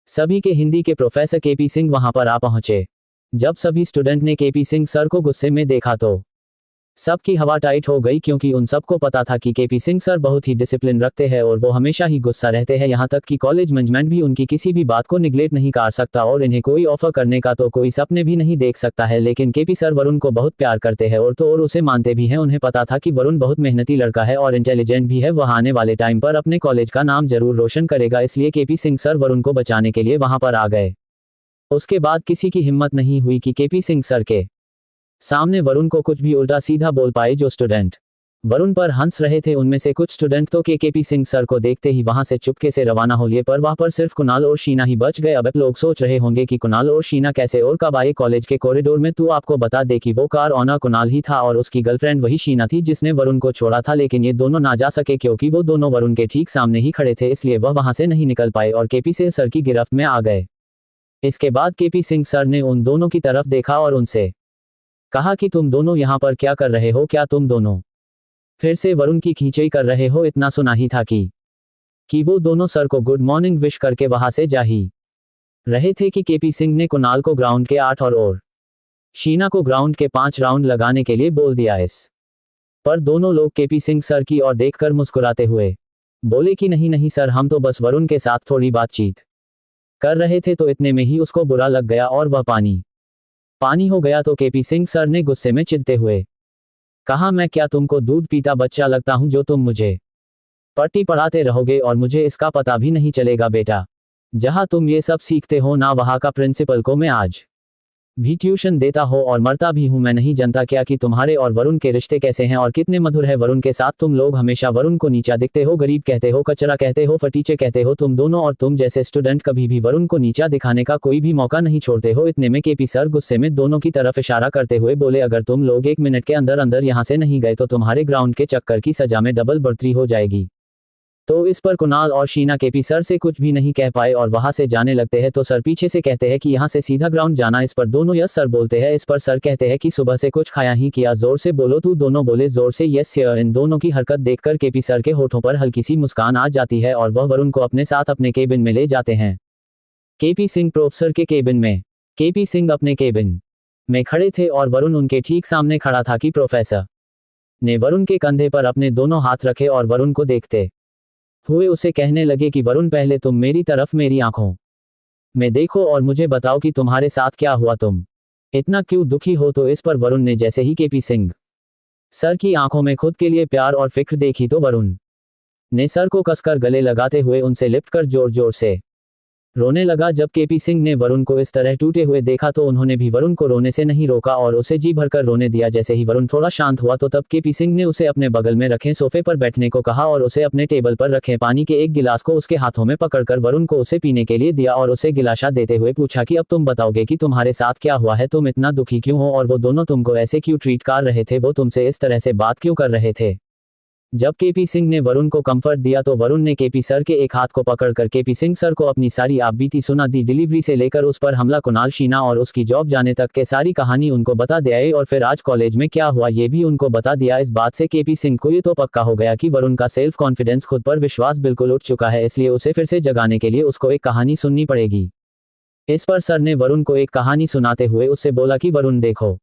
सभी के हिंदी के प्रोफेसर केपी सिंह वहां पर आ पहुंचे। जब सभी स्टूडेंट ने केपी सिंह सर को गुस्से में देखा तो सबकी हवा टाइट हो गई, क्योंकि उन सबको पता था कि केपी सिंह सर बहुत ही डिसिप्लिन रखते हैं और वो हमेशा ही गुस्सा रहते हैं। यहाँ तक कि कॉलेज मैनेजमेंट भी उनकी किसी भी बात को निगलेक्ट नहीं कर सकता और इन्हें कोई ऑफर करने का तो कोई सपने भी नहीं देख सकता है। लेकिन केपी सर वरुण को बहुत प्यार करते हैं और उसे मानते भी हैं। उन्हें पता था कि वरुण बहुत मेहनती लड़का है और इंटेलिजेंट भी है, वह आने वाले टाइम पर अपने कॉलेज का नाम जरूर रोशन करेगा। इसलिए केपी सिंह सर वरुण को बचाने के लिए वहां पर आ गए। उसके बाद किसी की हिम्मत नहीं हुई कि केपी सिंह सर के सामने वरुण को कुछ भी उल्टा सीधा बोल पाए। जो स्टूडेंट वरुण पर हंस रहे थे उनमें से कुछ स्टूडेंट तो केपी सिंह सर को देखते ही वहां से चुपके से रवाना हो लिए, पर वहां पर सिर्फ कुणाल और शीना ही बच गए। अब लोग सोच रहे होंगे कि कुणाल और शीना कैसे और कब आए कॉलेज के कॉरिडोर में। तो आपको बता दे कि वो कार ऑनर कुणाल ही था और उसकी गर्लफ्रेंड वही शीना थी जिसने वरुण को छोड़ा था। लेकिन ये दोनों ना जा सके क्योंकि वो दोनों वरुण के ठीक सामने ही खड़े थे, इसलिए वह वहां से नहीं निकल पाए और केपी सिंह सर की गिरफ्त में आ गए। इसके बाद केपी सिंह सर ने उन दोनों की तरफ देखा और उनसे कहा कि तुम दोनों यहाँ पर क्या कर रहे हो, क्या तुम दोनों फिर से वरुण की खींचई कर रहे हो। इतना सुना ही था कि वो दोनों सर को गुड मॉर्निंग विश करके वहां से जा ही रहे थे कि केपी सिंह ने कुणाल को ग्राउंड के 8 और शीना को ग्राउंड के 5 राउंड लगाने के लिए बोल दिया। इस पर दोनों लोग केपी सिंह सर की ओर देखकर मुस्कुराते हुए बोले कि नहीं नहीं सर, हम तो बस वरुण के साथ थोड़ी बातचीत कर रहे थे। तो इतने में ही उसको बुरा लग गया और वह पानी हो गया। तो केपी सिंह सर ने गुस्से में चिढ़ते हुए कहा, मैं क्या तुमको दूध पीता बच्चा लगता हूं जो तुम मुझे पट्टी पढ़ाते रहोगे और मुझे इसका पता भी नहीं चलेगा। बेटा, जहां तुम ये सब सीखते हो ना वहां का प्रिंसिपल को मैं आज भी ट्यूशन देता हो और मरता भी हूं। मैं नहीं जानता क्या कि तुम्हारे और वरुण के रिश्ते कैसे हैं और कितने मधुर है वरुण के साथ। तुम लोग हमेशा वरुण को नीचा दिखते हो, गरीब कहते हो, कचरा कहते हो, फटीचे कहते हो तुम दोनों, और तुम जैसे स्टूडेंट कभी भी वरुण को नीचा दिखाने का कोई भी मौका नहीं छोड़ते हो। इतने में केपी सर गुस्से में दोनों की तरफ इशारा करते हुए बोले, अगर तुम लोग 1 मिनट के अंदर अंदर यहाँ से नहीं गए तो तुम्हारे ग्राउंड के चक्कर की सजा में डबल बढ़ोतरी हो जाएगी। तो इस पर कुणाल और शीना केपी सर से कुछ भी नहीं कह पाए और वहां से जाने लगते हैं। तो सर पीछे से कहते हैं कि यहाँ से सीधा ग्राउंड जाना। इस पर दोनों यस सर बोलते हैं। इस पर सर कहते हैं कि सुबह से कुछ खाया ही किया, जोर से बोलो। तू दोनों बोले जोर से यस सर। इन दोनों की हरकत देखकर केपी सर के होठों पर हल्की सी मुस्कान आ जाती है और वह वरुण को अपने साथ अपने केबिन में ले जाते हैं। केपी सिंह प्रोफेसर के केबिन में केपी सिंह अपने केबिन में खड़े थे और वरुण उनके ठीक सामने खड़ा था कि प्रोफेसर ने वरुण के कंधे पर अपने दोनों हाथ रखे और वरुण को देखते हुए उसे कहने लगे कि वरुण, पहले तुम मेरी तरफ मेरी आंखों में देखो और मुझे बताओ कि तुम्हारे साथ क्या हुआ, तुम इतना क्यों दुखी हो। तो इस पर वरुण ने जैसे ही केपी सिंह सर की आंखों में खुद के लिए प्यार और फिक्र देखी तो वरुण ने सर को कसकर गले लगाते हुए उनसे लिपट कर जोर जोर से रोने लगा। जब केपी सिंह ने वरुण को इस तरह टूटे हुए देखा तो उन्होंने भी वरुण को रोने से नहीं रोका और उसे जी भरकर रोने दिया। जैसे ही वरुण थोड़ा शांत हुआ तो तब केपी सिंह ने उसे अपने बगल में रखे सोफे पर बैठने को कहा और उसे अपने टेबल पर रखे पानी के एक गिलास को उसके हाथों में पकड़कर वरुण को उसे पीने के लिए दिया और उसे गिलासा देते हुए पूछा कि अब तुम बताओगे कि तुम्हारे साथ क्या हुआ है, तुम इतना दुखी क्यों हो और वो दोनों तुमको ऐसे क्यों ट्रीट कर रहे थे, वो तुमसे इस तरह से बात क्यों कर रहे थे। जब केपी सिंह ने वरुण को कंफर्ट दिया तो वरुण ने केपी सर के एक हाथ को पकड़कर केपी सिंह सर को अपनी सारी आपबीती सुना दी। डिलीवरी से लेकर उस पर हमला, कुणाल, शीना और उसकी जॉब जाने तक के सारी कहानी उनको बता दिया और फिर आज कॉलेज में क्या हुआ ये भी उनको बता दिया। इस बात से केपी सिंह को ये तो पक्का हो गया कि वरुण का सेल्फ कॉन्फिडेंस, खुद पर विश्वास बिल्कुल उठ चुका है, इसलिए उसे फिर से जगाने के लिए उसको एक कहानी सुननी पड़ेगी। इस पर सर ने वरुण को एक कहानी सुनाते हुए उससे बोला कि वरुण देखो,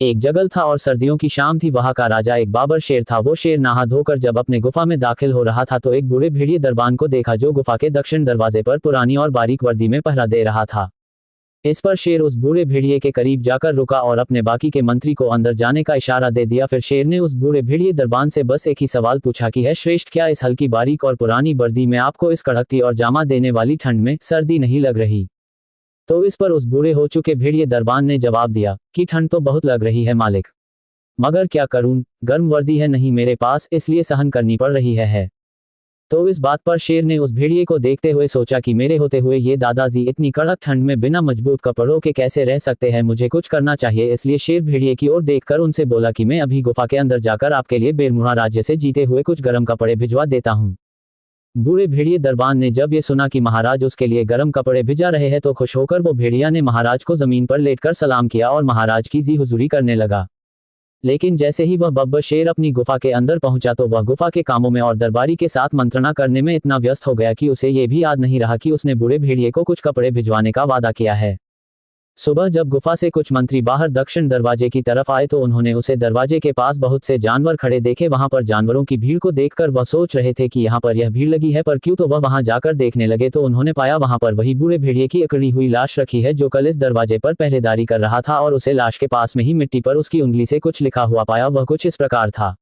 एक जंगल था और सर्दियों की शाम थी। वहां का राजा एक बाबर शेर था। वो शेर नहा धोकर जब अपने गुफा में दाखिल हो रहा था तो एक बूढ़े भेड़िए दरबान को देखा जो गुफा के दक्षिण दरवाजे पर पुरानी और बारीक वर्दी में पहरा दे रहा था। इस पर शेर उस बूढ़े भेड़िए के करीब जाकर रुका और अपने बाकी के मंत्री को अंदर जाने का इशारा दे दिया। फिर शेर ने उस बूढ़े भेड़िए दरबान से बस एक ही सवाल पूछा कि है श्रेष्ठ, क्या इस हल्की बारीक और पुरानी वर्दी में आपको इस कड़कती और जामा देने वाली ठंड में सर्दी नहीं लग रही? तो इस पर उस बूढ़े हो चुके भेड़िए दरबान ने जवाब दिया कि ठंड तो बहुत लग रही है मालिक, मगर क्या करूं, गर्म वर्दी है नहीं मेरे पास, इसलिए सहन करनी पड़ रही है। तो इस बात पर शेर ने उस भेड़िए को देखते हुए सोचा कि मेरे होते हुए ये दादाजी इतनी कड़क ठंड में बिना मजबूत कपड़ों के कैसे रह सकते हैं, मुझे कुछ करना चाहिए। इसलिए शेर भेड़िए की ओर देखकर उनसे बोला कि मैं अभी गुफा के अंदर जाकर आपके लिए बेरमुहा राज्य से जीते हुए कुछ गर्म कपड़े भिजवा देता हूँ। बूढ़े भेड़िए दरबान ने जब ये सुना कि महाराज उसके लिए गर्म कपड़े भिजा रहे हैं तो खुश होकर वो भेड़िया ने महाराज को जमीन पर लेटकर सलाम किया और महाराज की जी हुजूरी करने लगा। लेकिन जैसे ही वह बब्बर शेर अपनी गुफा के अंदर पहुंचा तो वह गुफा के कामों में और दरबारी के साथ मंत्रणा करने में इतना व्यस्त हो गया कि उसे ये भी याद नहीं रहा कि उसने बूढ़े भेड़िए को कुछ कपड़े भिजवाने का वादा किया है। सुबह जब गुफा से कुछ मंत्री बाहर दक्षिण दरवाजे की तरफ आए तो उन्होंने उसे दरवाजे के पास बहुत से जानवर खड़े देखे। वहां पर जानवरों की भीड़ को देखकर वह सोच रहे थे कि यहाँ पर यह भीड़ लगी है, पर क्यों तो वह वहां जाकर देखने लगे तो उन्होंने पाया वहां पर वही बूढ़े भेड़िए की अकड़ी हुई लाश रखी है जो कल इस दरवाजे पर पहरेदारी कर रहा था, और उसे लाश के पास में ही मिट्टी पर उसकी उंगली से कुछ लिखा हुआ पाया। वह कुछ इस प्रकार था।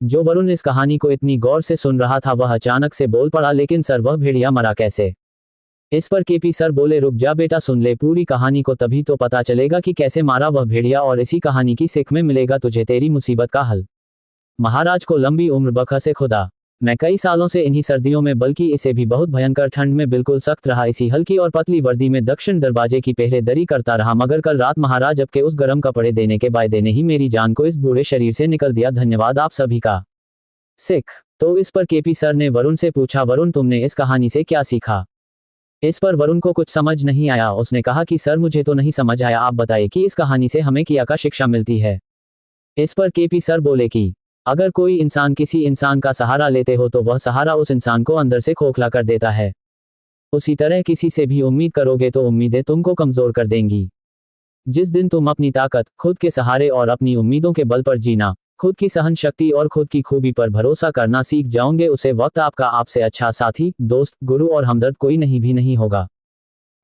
जो वरुण इस कहानी को इतनी गौर से सुन रहा था वह अचानक से बोल पड़ा, लेकिन सर वह भेड़िया मरा कैसे? इस पर केपी सर बोले, रुक जा बेटा, सुन ले पूरी कहानी को, तभी तो पता चलेगा कि कैसे मारा वह भेड़िया, और इसी कहानी की सीख में मिलेगा तुझे तेरी मुसीबत का हल। महाराज को लंबी उम्र बख्शे खुदा। मैं कई सालों से इन्हीं सर्दियों में, बल्कि इसे भी बहुत भयंकर ठंड में बिल्कुल सख्त रहा, इसी हल्की और पतली वर्दी में दक्षिण दरवाजे की पहरेदारी करता रहा, मगर कल रात महाराज आपके उस गर्म कपड़े देने के वायदे ने ही मेरी जान को इस बूढ़े शरीर से निकल दिया। धन्यवाद आप सभी का। सिख। तो इस पर केपी सर ने वरुण से पूछा, वरुण तुमने इस कहानी से क्या सीखा? इस पर वरुण को कुछ समझ नहीं आया। उसने कहा कि सर मुझे तो नहीं समझ आया, आप बताइए कि इस कहानी से हमें क्या का शिक्षा मिलती है। इस पर केपी सर बोले कि अगर कोई इंसान किसी इंसान का सहारा लेते हो तो वह सहारा उस इंसान को अंदर से खोखला कर देता है। उसी तरह किसी से भी उम्मीद करोगे तो उम्मीदें तुमको कमजोर कर देंगी। जिस दिन तुम अपनी ताकत, खुद के सहारे और अपनी उम्मीदों के बल पर जीना, खुद की सहन शक्ति और खुद की खूबी पर भरोसा करना सीख जाओगे, उसे वक्त आपका आपसे अच्छा साथी, दोस्त, गुरु और हमदर्द कोई नहीं होगा।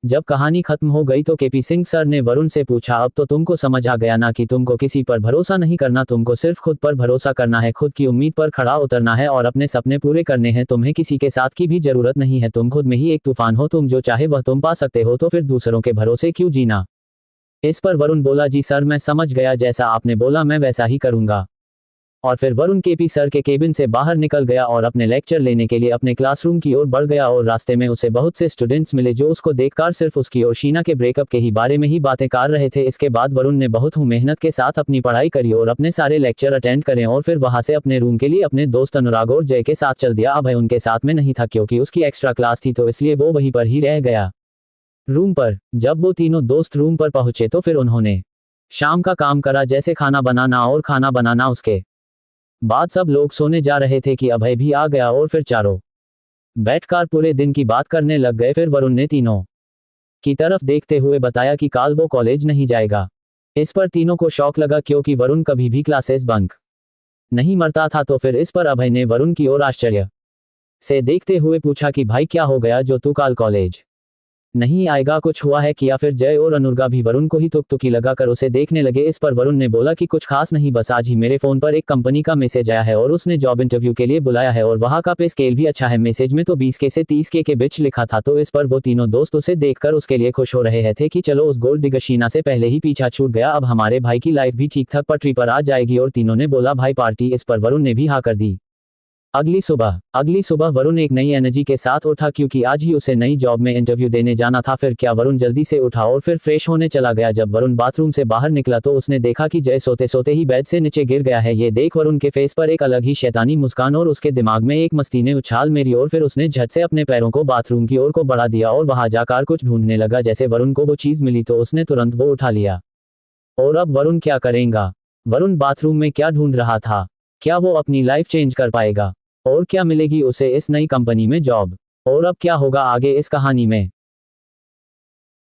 जब कहानी खत्म हो गई तो केपी सिंह सर ने वरुण से पूछा, अब तो तुमको समझ आ गया ना कि तुमको किसी पर भरोसा नहीं करना, तुमको सिर्फ खुद पर भरोसा करना है, खुद की उम्मीद पर खड़ा उतरना है और अपने सपने पूरे करने हैं। तुम्हें किसी के साथ की भी जरूरत नहीं है, तुम खुद में ही एक तूफान हो, तुम जो चाहे वह तुम पा सकते हो, तो फिर दूसरों के भरोसे क्यों जीना? इस पर वरुण बोला, जी सर मैं समझ गया, जैसा आपने बोला मैं वैसा ही करूंगा। और फिर वरुण केपी सर के केबिन से बाहर निकल गया और अपने लेक्चर लेने के लिए अपने क्लासरूम की ओर बढ़ गया, और रास्ते में उसे बहुत से स्टूडेंट्स मिले जो उसको देखकर सिर्फ उसकी और शीना के ब्रेकअप के ही बारे में ही बातें कर रहे थे। इसके बाद वरुण ने बहुत मेहनत के साथ अपनी पढ़ाई करी और अपने सारे लेक्चर अटेंड करें, और फिर वहां से अपने रूम के लिए अपने दोस्त अनुराग और जय के साथ चल दिया। अभय उनके साथ में नहीं था क्योंकि उसकी एक्स्ट्रा क्लास थी, तो इसलिए वो वहीं पर ही रह गया। रूम पर जब वो तीनों दोस्त रूम पर पहुंचे तो फिर उन्होंने शाम का काम करा, जैसे खाना बनाना और खाना बनाना। उसके बाद सब लोग सोने जा रहे थे कि अभय भी आ गया और फिर चारों बैठकर पूरे दिन की बात करने लग गए। फिर वरुण ने तीनों की तरफ देखते हुए बताया कि काल वो कॉलेज नहीं जाएगा। इस पर तीनों को शौक लगा क्योंकि वरुण कभी भी क्लासेस बंक नहीं मरता था। तो फिर इस पर अभय ने वरुण की ओर आश्चर्य से देखते हुए पूछा कि भाई क्या हो गया जो तू काल कॉलेज नहीं आएगा, कुछ हुआ है क्या? फिर जय और अनुर्गा भी वरुण को ही तुकतुकी लगाकर उसे देखने लगे। इस पर वरुण ने बोला कि कुछ खास नहीं, बस आज ही मेरे फोन पर एक कंपनी का मैसेज आया है और उसने जॉब इंटरव्यू के लिए बुलाया है और वहां का पे स्केल भी अच्छा है। मैसेज में तो 20K से 30K के बीच लिखा था। तो इस पर वो तीनों दोस्त उसे देखकर उसके लिए खुश हो रहे थे कि चलो उस गोल्ड डिगर शीना से पहले ही पीछा छूट गया, अब हमारे भाई की लाइफ भी ठीक ठाक पटरी पर आ जाएगी। और तीनों ने बोला भाई पार्टी। इस पर वरुण ने भी हाँ कर दी। अगली सुबह वरुण एक नई एनर्जी के साथ उठा क्योंकि आज ही उसे नई जॉब में इंटरव्यू देने जाना था। फिर क्या वरुण जल्दी से उठा और फिर फ्रेश होने चला गया। जब वरुण बाथरूम से बाहर निकला तो उसने देखा कि जय सोते सोते ही बेड से नीचे गिर गया है। ये देख वरुण के फेस पर एक अलग ही शैतानी मुस्कान और उसके दिमाग में एक मस्ती ने उछाल मेरी और फिर उसने झट से अपने पैरों को बाथरूम की ओर को बढ़ा दिया और वहां जाकर कुछ ढूंढने लगा। जैसे वरुण को वो चीज मिली तो उसने तुरंत वो उठा लिया। और अब वरुण क्या करेगा? वरुण बाथरूम में क्या ढूंढ रहा था? क्या वो अपनी लाइफ चेंज कर पाएगा? और क्या मिलेगी उसे इस नई कंपनी में जॉब? और अब क्या होगा आगे इस कहानी में?